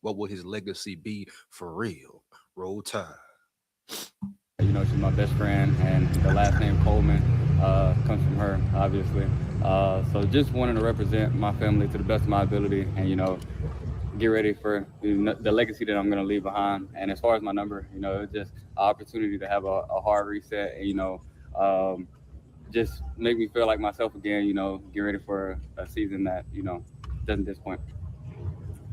What will his legacy be for real? Roll Tide. You know, she's my best friend, and the last name Coleman comes from her, obviously. So just wanting to represent my family to the best of my ability, and you know, get ready for the legacy that I'm going to leave behind. And as far as my number, you know, it's just an opportunity to have a hard reset, and you know, just make me feel like myself again. You know, get ready for a season that you know doesn't disappoint.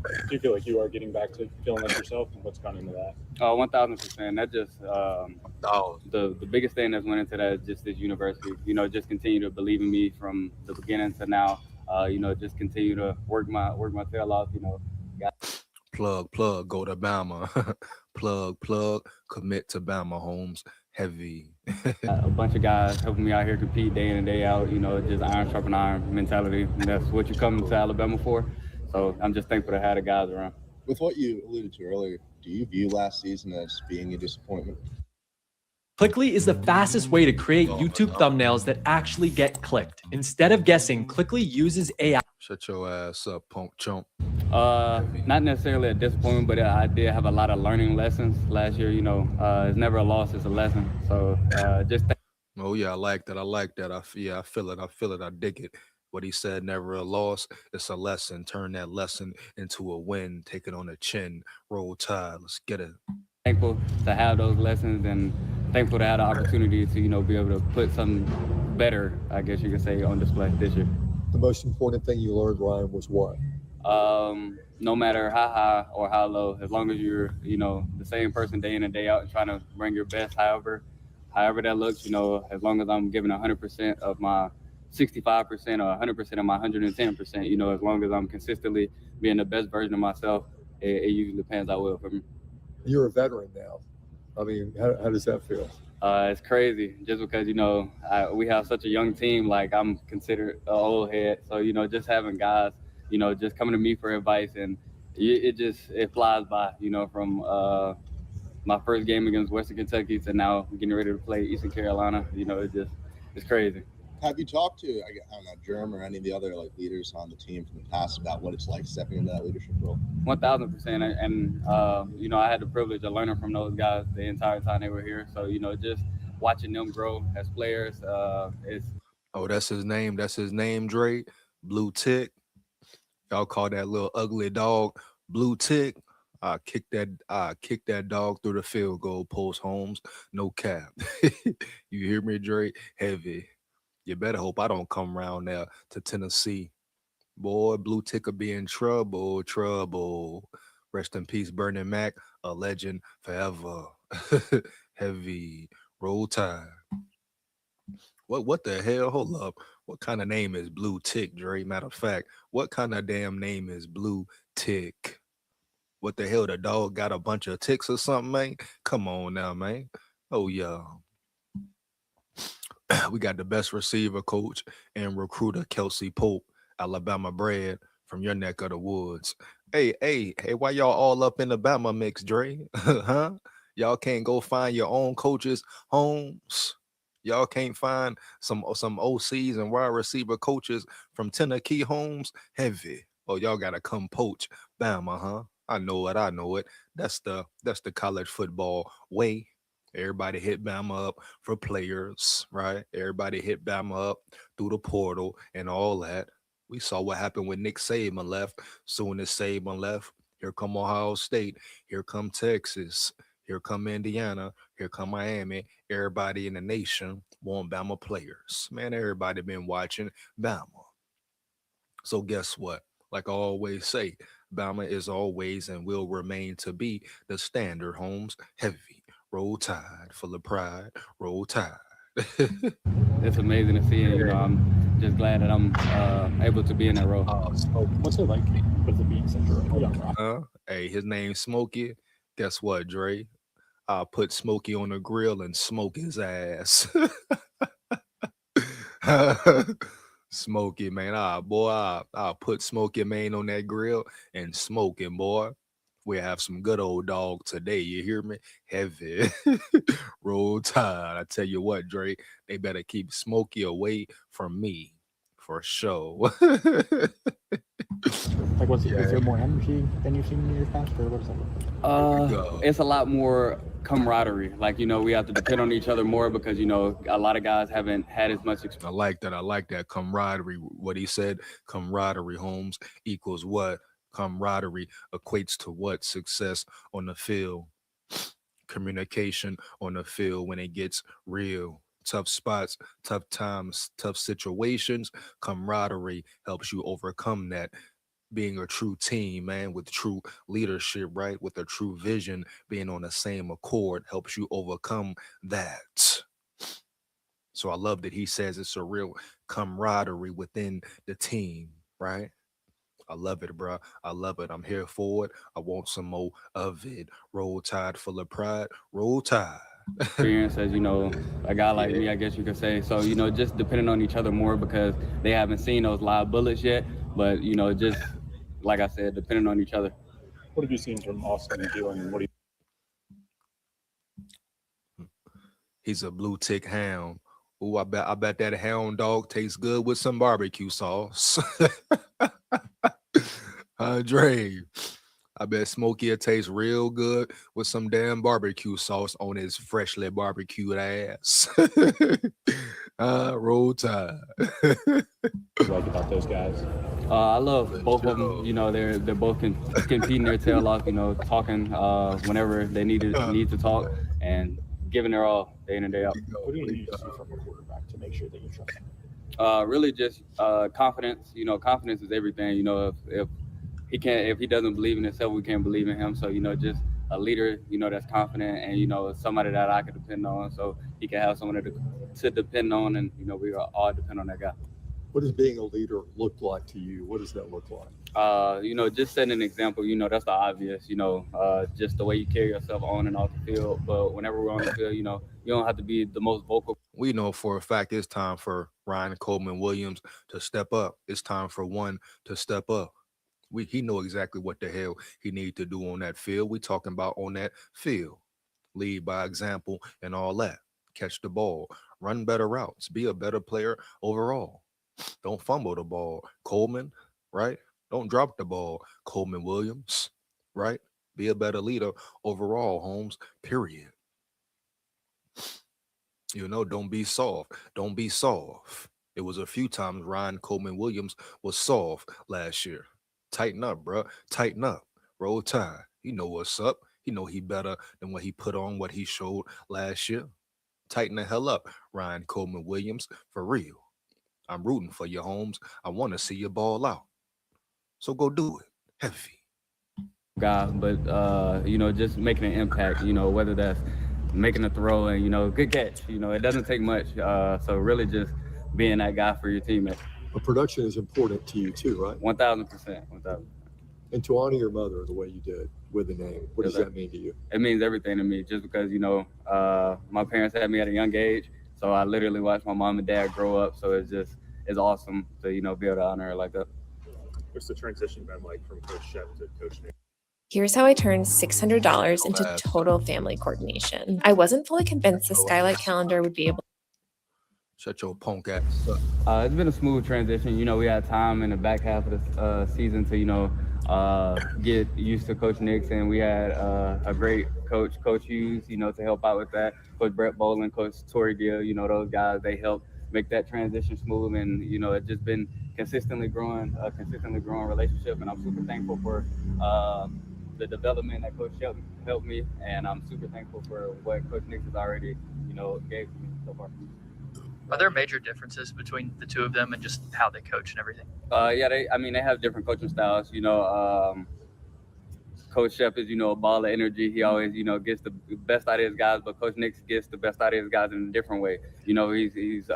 Do you feel like you are getting back to feeling like yourself, and what's gone into that? 1000%. That just the biggest thing that's went into that is just this university. You know, just continue to believe in me from the beginning to now. You know, just continue to work my tail off. You know, Plug, go to Bama. plug, commit to Bama, Holmes. Heavy. a bunch of guys helping me out here compete day in and day out. You know, just iron sharpen iron mentality. And that's what you come to Alabama for. So I'm just thankful to have the guys around. With what you alluded to earlier, do you view last season as being a disappointment? Clickly is the fastest way to create YouTube thumbnails that actually get clicked. Instead of guessing, Clickly uses AI. Shut your ass up, punk chump. Not necessarily a disappointment, but I did have a lot of learning lessons last year. You know, it's never a loss, it's a lesson. So just. Oh yeah, I like that. I feel it. I dig it. What he said, never a loss. It's a lesson. Turn that lesson into a win. Take it on the chin. Roll Tide. Let's get it. Thankful to have those lessons and thankful to have the opportunity to, you know, be able to put something better, I guess you could say, on display this year. The most important thing you learned, Ryan, was what? No matter how high or how low, as long as you're, you know, the same person day in and day out and trying to bring your best, however that looks, you know, as long as I'm giving 100% of my 65% or 100% of my 110%, you know, as long as I'm consistently being the best version of myself, it usually pans out well for me. You're a veteran now. I mean, how does that feel? It's crazy just because, you know, we have such a young team. Like, I'm considered an old head. So, you know, just having guys, you know, just coming to me for advice, and it flies by, you know, from my first game against Western Kentucky to now getting ready to play Eastern Carolina. You know, it's crazy. Have you talked to, I don't know, Jerm or any of the other like leaders on the team from the past about what it's like stepping into that leadership role? 1000%. And you know, I had the privilege of learning from those guys the entire time they were here. So, you know, just watching them grow as players, that's his name. That's his name, Dre. Blue Tick. Y'all call that little ugly dog Blue Tick. I kick that dog through the field goal post, Holmes. No cap. You hear me, Dre? Heavy. You better hope I don't come around there to Tennessee. Boy, Blue Tick will be in trouble. Rest in peace, Bernie Mac, a legend forever. Heavy. Roll Tide. What the hell? Hold up. What kind of name is Blue Tick, Dre? Matter of fact, what kind of damn name is Blue Tick? What the hell? The dog got a bunch of ticks or something, man? Come on now, man. Oh, yeah. We got the best receiver coach and recruiter, Kelsey Pope, Alabama bred from your neck of the woods. Hey, why y'all all up in the Bama mix, Dre? Huh? Y'all can't go find your own coaches, Holmes? Y'all can't find some OCs and wide receiver coaches from Tennessee, Holmes? Heavy. Oh, y'all gotta come poach Bama, huh? I know it. That's the college football way. Everybody hit Bama up for players, right? Everybody hit Bama up through the portal and all that. We saw what happened when Nick Saban left. Soon as Saban left, here come Ohio State. Here come Texas. Here come Indiana. Here come Miami. Everybody in the nation want Bama players. Man, everybody been watching Bama. So guess what? Like I always say, Bama is always and will remain to be the standard, Holmes. Heavy. Roll Tide, full of pride. Roll Tide. It's amazing to see, and you know, I'm just glad that I'm able to be in that role. What's it like with the being such a young rock? Hey, his name's Smokey. Guess what, Dre? I'll put Smokey on the grill and smoke his ass. Smokey, man. I'll put Smokey, man, on that grill and smoke him, boy. We have some good old dog today. You hear me? Heavy. Roll Tide. I tell you what, Dre, they better keep Smokey away from me for sure. Like, is there more energy than you've seen in years past, or what does that look like? It's a lot more camaraderie. Like, we have to depend on each other more because, a lot of guys haven't had as much experience. I like that. I like that camaraderie. What he said, camaraderie, Holmes, equals what? Camaraderie equates to what? Success on the field. Communication on the field when it gets real. Tough spots, tough times, tough situations. Camaraderie helps you overcome that. Being a true team, man, with true leadership, right? With a true vision, being on the same accord helps you overcome that. So I love that he says it's a real camaraderie within the team, right? I love it, bro. I love it. I'm here for it. I want some more of it. Roll Tide full of pride. Roll Tide. Experience as, a guy like me, I guess you could say. So, just depending on each other more because they haven't seen those live bullets yet. But, just like I said, depending on each other. What have you seen from Austin and Dylan, and what do you? He's a blue tick hound. Ooh, I bet that hound dog tastes good with some barbecue sauce. Andre, I bet Smokey tastes real good with some damn barbecue sauce on his freshly barbecued ass. Roll Tide. What do you like about those guys? I love both of them. They're both competing their tail off. Talking whenever they need to talk and giving their all day in and day out. What do you need to see from a quarterback to make sure that you trust him? Really just confidence. Confidence is everything. If he doesn't believe in himself, we can't believe in him. So, just a leader, that's confident and, somebody that I can depend on. So he can have someone to depend on and, we all depend on that guy. What does being a leader look like to you? What does that look like? Just setting an example, that's the obvious, just the way you carry yourself on and off the field. But whenever we're on the field, you don't have to be the most vocal. We know for a fact it's time for Ryan Coleman Williams to step up. It's time for one to step up. He know exactly what the hell he need to do on that field. We talking about on that field. Lead by example and all that. Catch the ball. Run better routes. Be a better player overall. Don't fumble the ball. Coleman, right? Don't drop the ball. Coleman Williams, right? Be a better leader overall, Holmes, period. Don't be soft. Don't be soft. It was a few times Ryan Coleman Williams was soft last year. Tighten up, bro. Tighten up. Roll Tide. You know what's up. You know he better than what he put on, what he showed last year. Tighten the hell up, Ryan Coleman Williams, for real. I'm rooting for you, Holmes. I want to see you ball out. So go do it. Heavy. Guy, but, just making an impact, whether that's making a throw and, good catch. It doesn't take much. So really just being that guy for your teammate. But production is important to you too, right? 1,000%. 1,000%. And to honor your mother the way you did with the name, what does that mean to you? It means everything to me just because, my parents had me at a young age. So I literally watched my mom and dad grow up. So it's awesome to, be able to honor her like that. What's the transition been like from Coach Shep to Coach Nick? Here's how I turned $600 into total family coordination. I wasn't fully convinced the Skylight calendar would be able. Shut your punk ass up. It's been a smooth transition. We had time in the back half of the season to, get used to Coach Nix, and we had a great coach, Coach Hughes, to help out with that. Coach Brett Bolin, Coach Torrey Gill, those guys, they helped make that transition smooth, and it's just been consistently growing relationship, and I'm super thankful for the development that Coach Shep helped me, and I'm super thankful for what Coach Nix has already, gave me so far. Are there major differences between the two of them and just how they coach and everything? Yeah, they have different coaching styles. Coach Shep is, a ball of energy. He always, gets the best out of his guys, but Coach Nix gets the best out of his guys in a different way. He's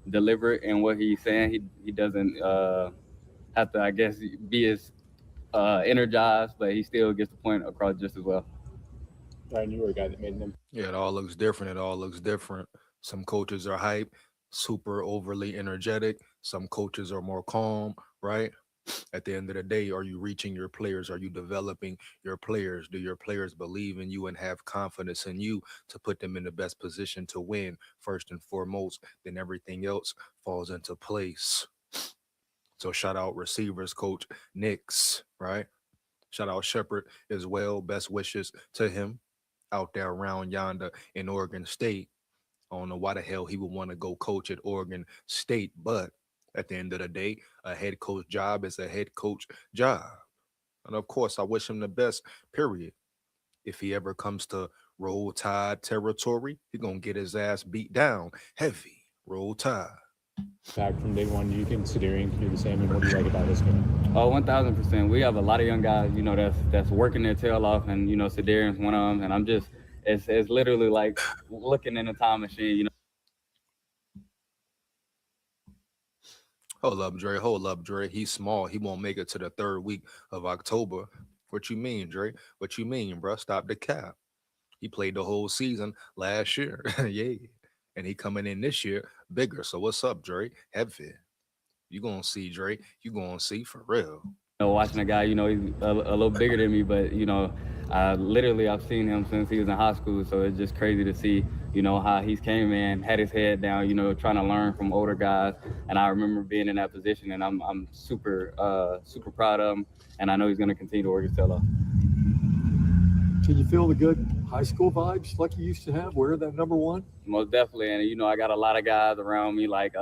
deliberate in what he's saying. He doesn't have to, I guess, be as energized, but he still gets the point across just as well. Ryan, you were a guy that made an impact. Yeah, it all looks different. Some coaches are hype, super overly energetic. Some coaches are more calm, right? At the end of the day, are you reaching your players? Are you developing your players? Do your players believe in you and have confidence in you to put them in the best position to win first and foremost? Then everything else falls into place. So shout out receivers coach Nix, right? Shout out Shepard as well. Best wishes to him out there around yonder in Oregon State. I don't know why the hell he would want to go coach at Oregon State, but at the end of the day, a head coach job is a head coach job. And of course, I wish him the best, period. If he ever comes to Roll Tide territory, he going to get his ass beat down heavy. Roll Tide. Back from day one, do you think Sidarian can do the same, and what do you like about his game? 1000%. We have a lot of young guys, you know, that's working their tail off, and you know, Sidarian's one of them. And I'm just, it's literally like looking in a time machine, you know. Hold up, Dre. Hold up, Dre. He's small. He won't make it to the 3rd week of October. What you mean, Dre? What you mean, bro? Stop the cap. He played the whole season last year. Yeah. And he coming in this year bigger. So what's up, Dre? Heavy. You gonna see, Dre. You gonna see for real. You know, watching a guy, you know, he's a little bigger than me, but you know, literally I've seen him since he was in high school. So it's just crazy to see, you know, how he's came in, had his head down, you know, trying to learn from older guys. And I remember being in that position, and I'm super proud of him, and I know he's gonna continue to work his tail off. Can you feel the good high school vibes like you used to have? Wearing that number 1? Most definitely, and you know, I got a lot of guys around me like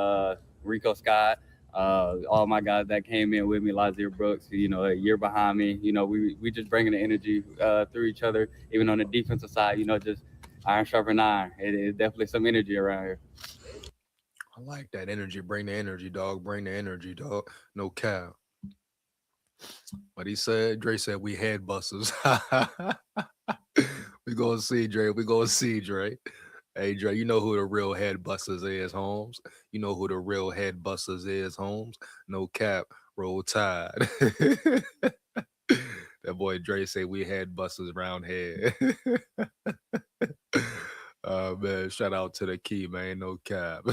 Rico Scott. All my guys that came in with me, Lazier Brooks, you know, a year behind me, you know, we just bringing the energy through each other, even on the defensive side, you know, just iron sharpen iron. It's definitely some energy around here. I like that energy. Bring the energy, dog. Bring the energy, dog. No cap. What he said, Dre said we head busters. We gonna see, Dre. We gonna see, Dre. Hey, Dre, you know who the real head busters is, Holmes. You know who the real head busters is, Holmes. No cap, Roll Tide. That boy Dre say we head busters around here. Man, shout out to the key, man. No cap.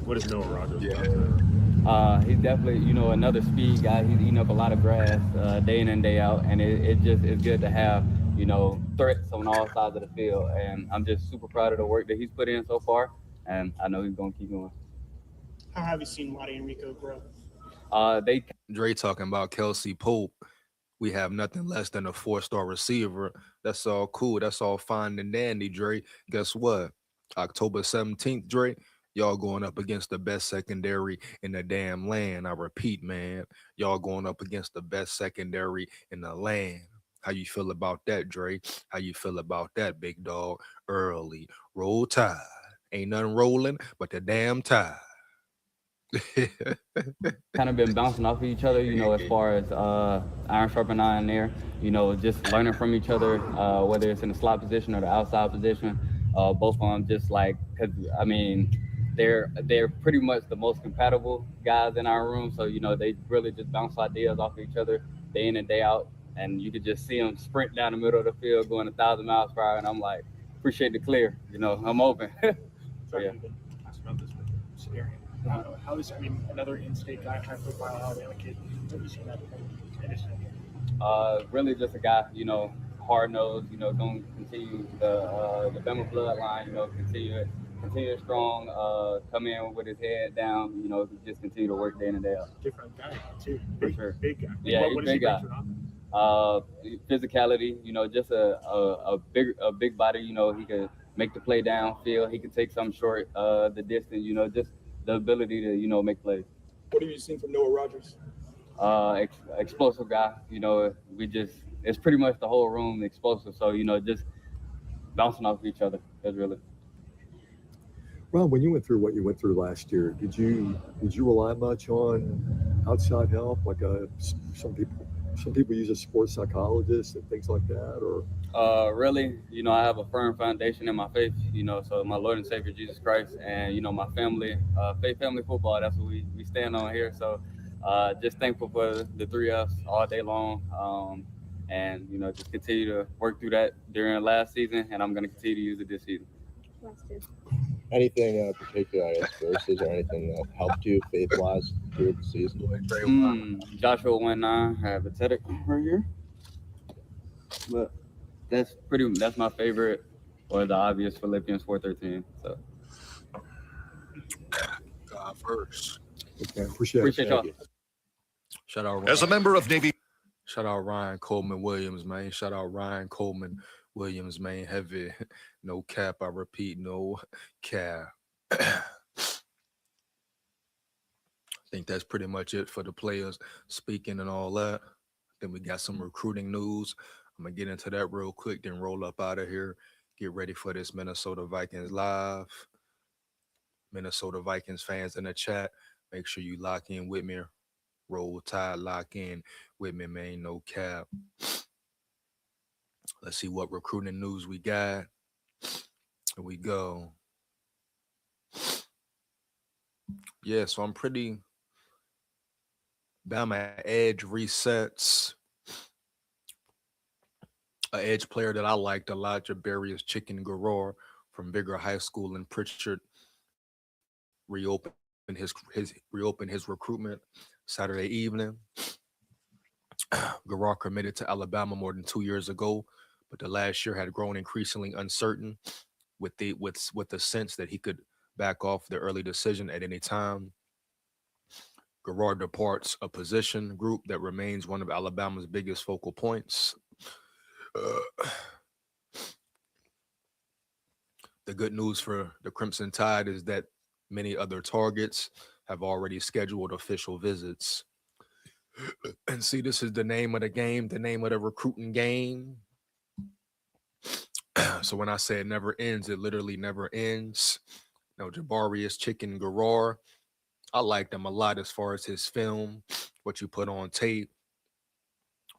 What is Noah Rogers? He's definitely, you know, another speed guy. He's eating up a lot of grass day in and day out, and it just is good to have, you know, threats on all sides of the field. And I'm just super proud of the work that he's put in so far, and I know he's going to keep going. How have you seen Lottie and Rico grow? Dre talking about Kelsey Pope. We have nothing less than a 4-star receiver. That's all cool. That's all fine and dandy, Dre. Guess what? October 17th, Dre, y'all going up against the best secondary in the damn land. I repeat, man, y'all going up against the best secondary in the land. How you feel about that, Dre? How you feel about that, big dog? Early. Roll Tide. Ain't nothing rolling but the damn tide. Kind of been bouncing off of each other, you know, as far as iron sharpen iron there, you know, just learning from each other, whether it's in the slot position or the outside position. Both of them just like, cause I mean, they're pretty much the most compatible guys in our room. So, you know, they really just bounce ideas off of each other day in and day out. And you could just see them sprint down the middle of the field going 1,000 miles per hour. And I'm like, appreciate the clear, you know, I'm open. So, yeah. How is, I mean, another in-state guy, high-profile Alabama kid, what have you seen that really just a guy, you know, hard-nosed, you know, going to continue the Bama bloodline, you know, continue strong, come in with his head down, you know, just continue to work day in and day out. Different guy, too. For sure. Big guy. Yeah, what he's a big guy. Physicality, you know, just a big body, you know, he could make the play downfield, he could take some short the distance, you know, just the ability to, you know, make plays. What have you seen from Noah Rogers? Explosive guy, you know, it's pretty much the whole room explosive. So, you know, just bouncing off each other. That's really. Ron, when you went through what you went through last year, did you rely much on outside help? Like some people use a sports psychologist and things like that, or? Really, you know, I have a firm foundation in my faith, you know, so my Lord and Savior, Jesus Christ, and, you know, my family, faith, family, football, that's what we stand on here. So just thankful for the 3 of us all day long. And, you know, just continue to work through that during last season, and I'm going to continue to use it this season. Anything particular, I guess, verses or anything that helped you faith-wise through the season? Joshua 1:9. I have a pathetic right here, but that's my favorite, or the obvious Philippians 4:13. So God first. Okay, appreciate y'all. Shout out As a member of Navy. Shout out Ryan Coleman Williams, man. Shout out Ryan Coleman Williams, man. Heavy. No cap, I repeat, no cap. I think that's pretty much it for the players speaking and all that. Then we got some recruiting news. I'm going to get into that real quick, then roll up out of here. Get ready for this Minnesota Vikings live. Minnesota Vikings fans in the chat, make sure you lock in with me. Roll Tide, lock in with me, man. No cap. Let's see what recruiting news we got. Here we go. Yeah, so I'm pretty Bama edge resets. An edge player that I liked a lot, Jabarius Chicken Garor from Bigger High School in Pritchard, reopened his recruitment Saturday evening. Garor committed to Alabama more than 2 years ago, but the last year had grown increasingly uncertain with the sense that he could back off the early decision at any time. Garor departs a position group that remains one of Alabama's biggest focal points. The good news for the Crimson Tide is that many other targets have already scheduled official visits. And see, this is the name of the game, the name of the recruiting game. So when I say it never ends, it literally never ends. Now, Jabarius Chicken Garor, I liked him a lot as far as his film, what you put on tape,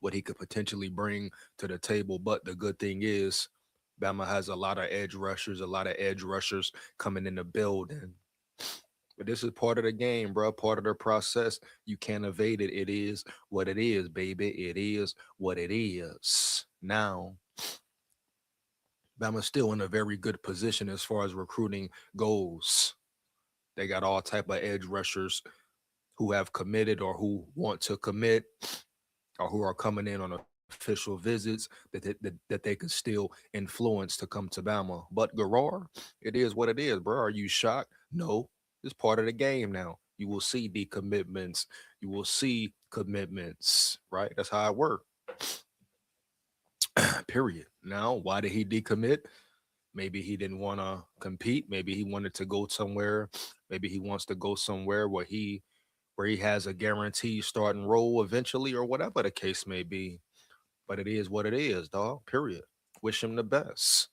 what he could potentially bring to the table. But the good thing is, Bama has a lot of edge rushers coming in the building. But this is part of the game, bro, part of the process. You can't evade it. It is what it is, baby. It is what it is. Now, Bama's still in a very good position as far as recruiting goes. They got all type of edge rushers who have committed or who want to commit or who are coming in on official visits that they could still influence to come to Bama. But Garor, it is what it is, bro. Are you shocked? No, it's part of the game now. You will see decommitments. You will see commitments, right? That's how it works. Period. Now, why did he decommit? Maybe he didn't want to compete. Maybe he wanted to go somewhere. Maybe he wants to go somewhere where he has a guaranteed starting role eventually, or whatever the case may be. But it is what it is, dog. Period. Wish him the best.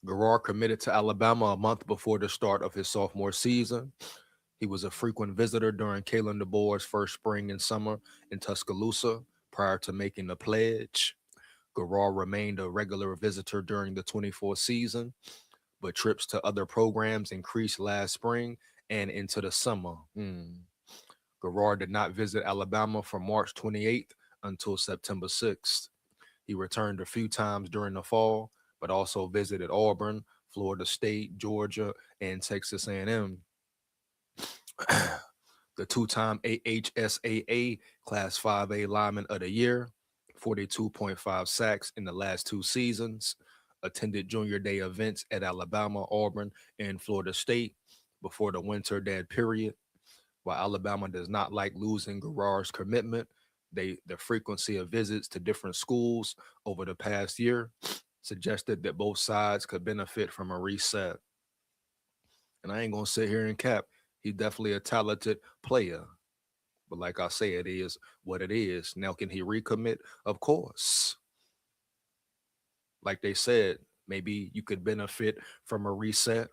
Garor committed to Alabama a month before the start of his sophomore season. He was a frequent visitor during Kalen DeBoer's first spring and summer in Tuscaloosa prior to making the pledge. Garor remained a regular visitor during the 24 season, but trips to other programs increased last spring and into the summer. Garor did not visit Alabama from March 28th until September 6th. He returned a few times during the fall, but also visited Auburn, Florida State, Georgia, and Texas A&M. The two-time AHSAA Class 5A Lineman of the Year, 42.5 sacks in the last 2 seasons, attended junior day events at Alabama, Auburn, and Florida State before the winter dead period. While Alabama does not like losing Garor's commitment, the frequency of visits to different schools over the past year suggested that both sides could benefit from a reset. And I ain't going to sit here and cap. He's definitely a talented player. But like I say, it is what it is. Now, can he recommit? Of course. Like they said, maybe you could benefit from a reset,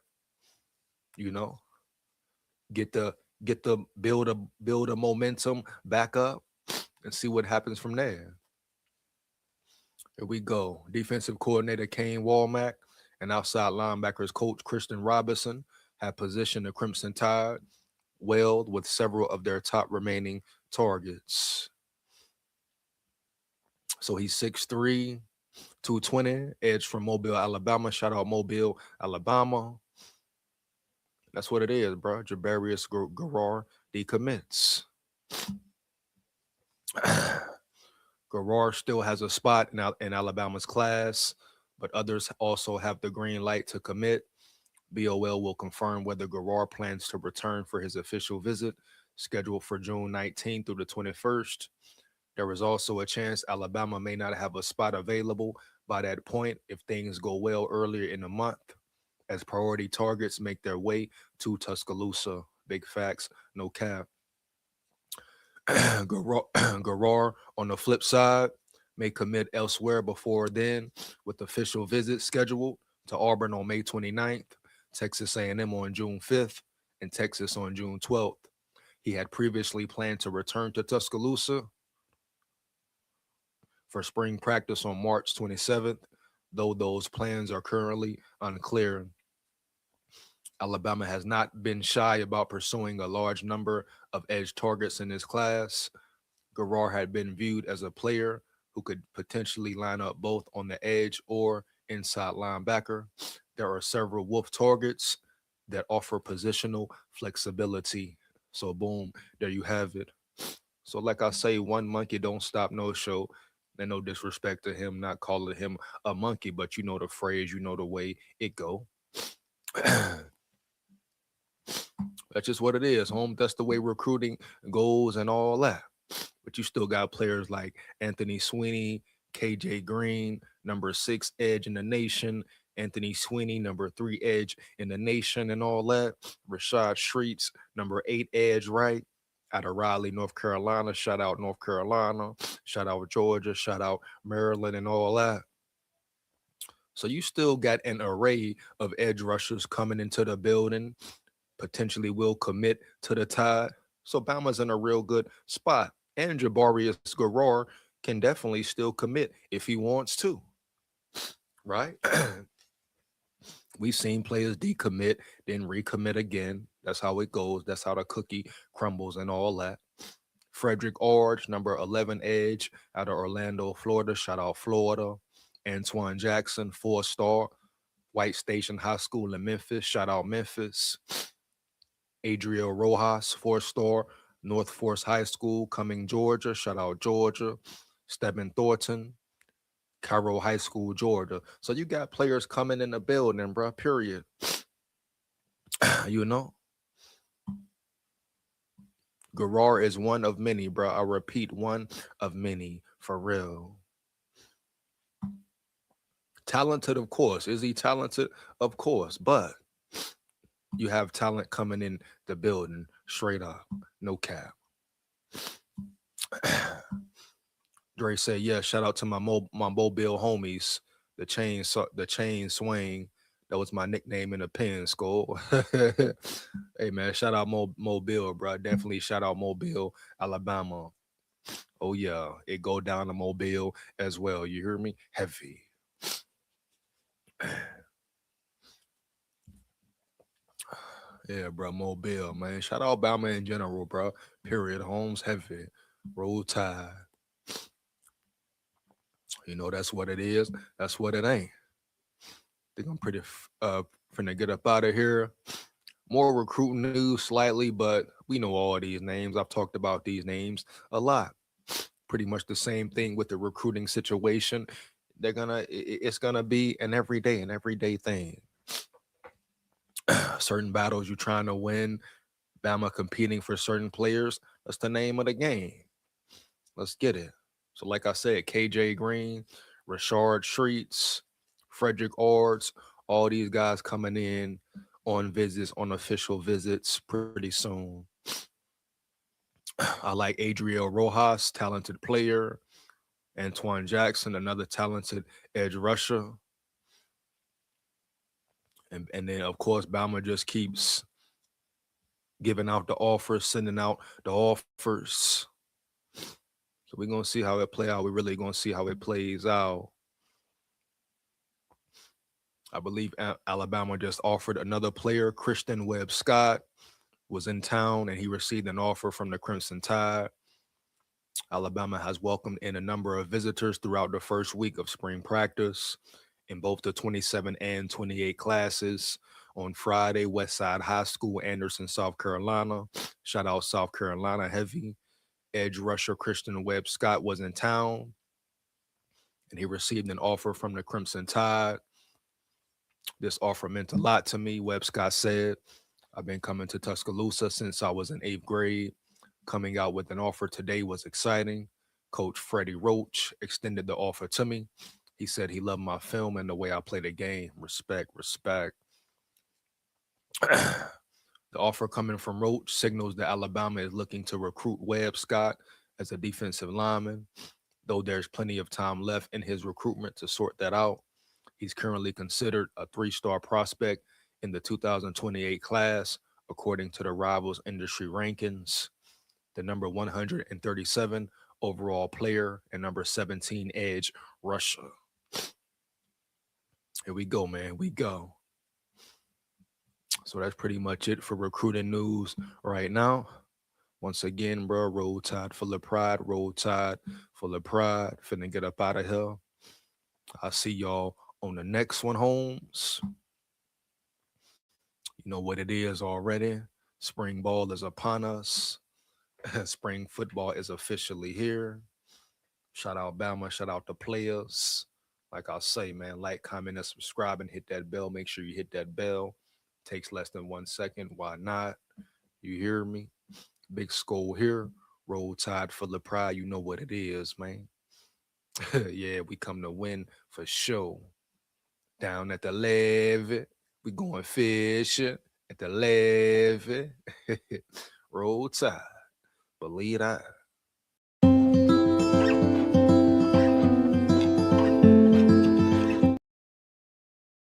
you know, get the build a momentum back up and see what happens from there. Here we go. Defensive coordinator Kane Walmack and outside linebackers coach Christian Robinson have positioned the Crimson Tide well with several of their top remaining targets. So he's 6'3", 220, edge from Mobile, Alabama. Shout out Mobile, Alabama. That's what it is, bro. Jabarius Garrar decommits. Garrar still has a spot in Alabama's class, but others also have the green light to commit. BOL will confirm whether Garrar plans to return for his official visit, scheduled for June 19th through the 21st. There is also a chance Alabama may not have a spot available by that point if things go well earlier in the month, as priority targets make their way to Tuscaloosa. Big facts, no cap. Garrar, on the flip side, may commit elsewhere before then, with official visits scheduled to Auburn on May 29th, Texas A&M on June 5th, and Texas on June 12th. He had previously planned to return to Tuscaloosa for spring practice on March 27th, though those plans are currently unclear. Alabama has not been shy about pursuing a large number of edge targets in this class. Garrar had been viewed as a player who could potentially line up both on the edge or inside linebacker. There are several Wolf targets that offer positional flexibility. So boom, there you have it. So like I say, one monkey don't stop no show. And no disrespect to him, not calling him a monkey, but you know the phrase, you know the way it go. That's just what it is, home. That's the way recruiting goes and all that. But you still got players like Anthony Sweeney, KJ Green, number 6 edge in the nation, Anthony Sweeney, number 3 edge in the nation and all that. Rashad Shreets, number 8 edge, right? Out of Raleigh, North Carolina. Shout out North Carolina. Shout out Georgia. Shout out Maryland and all that. So you still got an array of edge rushers coming into the building, potentially will commit to the Tide. So Bama's in a real good spot. And Jabarius Garrar can definitely still commit if he wants to, right? We've seen players decommit, then recommit again. That's how it goes. That's how the cookie crumbles and all that. Frederick Arge, number 11 edge out of Orlando, Florida. Shout out Florida. Antoine Jackson, 4-star, White Station High School in Memphis. Shout out Memphis. Adriel Rojas, 4-star, North Forest High School, Cumming, Georgia. Shout out Georgia. Stedman Thornton, Cairo High School, Georgia. So you got players coming in the building, bro, period. You know? Garrar is one of many, bro. I repeat, one of many, for real. Talented, of course. Is he talented? Of course. But you have talent coming in the building, straight up. No cap. Dre said, yeah, shout out to my Mobile homies, the chain swing. That was my nickname in the pen, SKOL. Hey, man, shout out Mobile, bro. Definitely shout out Mobile, Alabama. Oh, yeah, it go down to Mobile as well. You hear me? Heavy. Yeah, bro, Mobile, man. Shout out Bama in general, bro. Period. Homes heavy. Roll Tide. You know, that's what it is. That's what it ain't. Think I'm pretty finna get up out of here. More recruiting news slightly, but we know all these names. I've talked about these names a lot. Pretty much the same thing with the recruiting situation. It's gonna be an everyday thing. Certain battles you're trying to win, Bama competing for certain players. That's the name of the game. Let's get it. So like I said, KJ Green, Rashard Shreets, Frederick Ards, all these guys coming in on visits, on official visits pretty soon. I like Adriel Rojas, talented player. Antoine Jackson, another talented edge rusher. And then, of course, Bama just keeps giving out the offers, sending out the offers. So we're going to see how it play out. We're really going to see how it plays out. I believe Alabama just offered another player, Christian Webb Scott, was in town, and he received an offer from the Crimson Tide. Alabama has welcomed in a number of visitors throughout the first week of spring practice in both the 27 and 28 classes. On Friday, Westside High School, Anderson, South Carolina. Shout out South Carolina heavy. Edge rusher Christian Webb Scott was in town, and he received an offer from the Crimson Tide. This offer meant a lot to me, Webb Scott said. I've been coming to Tuscaloosa since I was in 8th grade. Coming out with an offer today was exciting. Coach Freddie Roach extended the offer to me. He said he loved my film and the way I play the game. Respect, respect. The offer coming from Roach signals that Alabama is looking to recruit Webb Scott as a defensive lineman, though there's plenty of time left in his recruitment to sort that out. He's currently considered a 3-star prospect in the 2028 class, according to the Rivals industry rankings. The number 137 overall player and number 17 edge rusher. Here we go, man. We go. So that's pretty much it for recruiting news right now. Once again, bro, Roll Tide full of pride. Roll Tide full of pride. Finna get up out of here. I'll see y'all on the next one, Holmes. You know what it is already. Spring ball is upon us. Spring football is officially here. Shout out Bama. Shout out the players. Like I say, man, like, comment, and subscribe, and hit that bell. Make sure you hit that bell. Takes less than 1 second. Why not? You hear me? Big SKOL here. Roll Tide full of pride. You know what it is, man. Yeah, we come to win for sure. Down at the levee, we going fishing at the levee. Roll Tide. Believe that.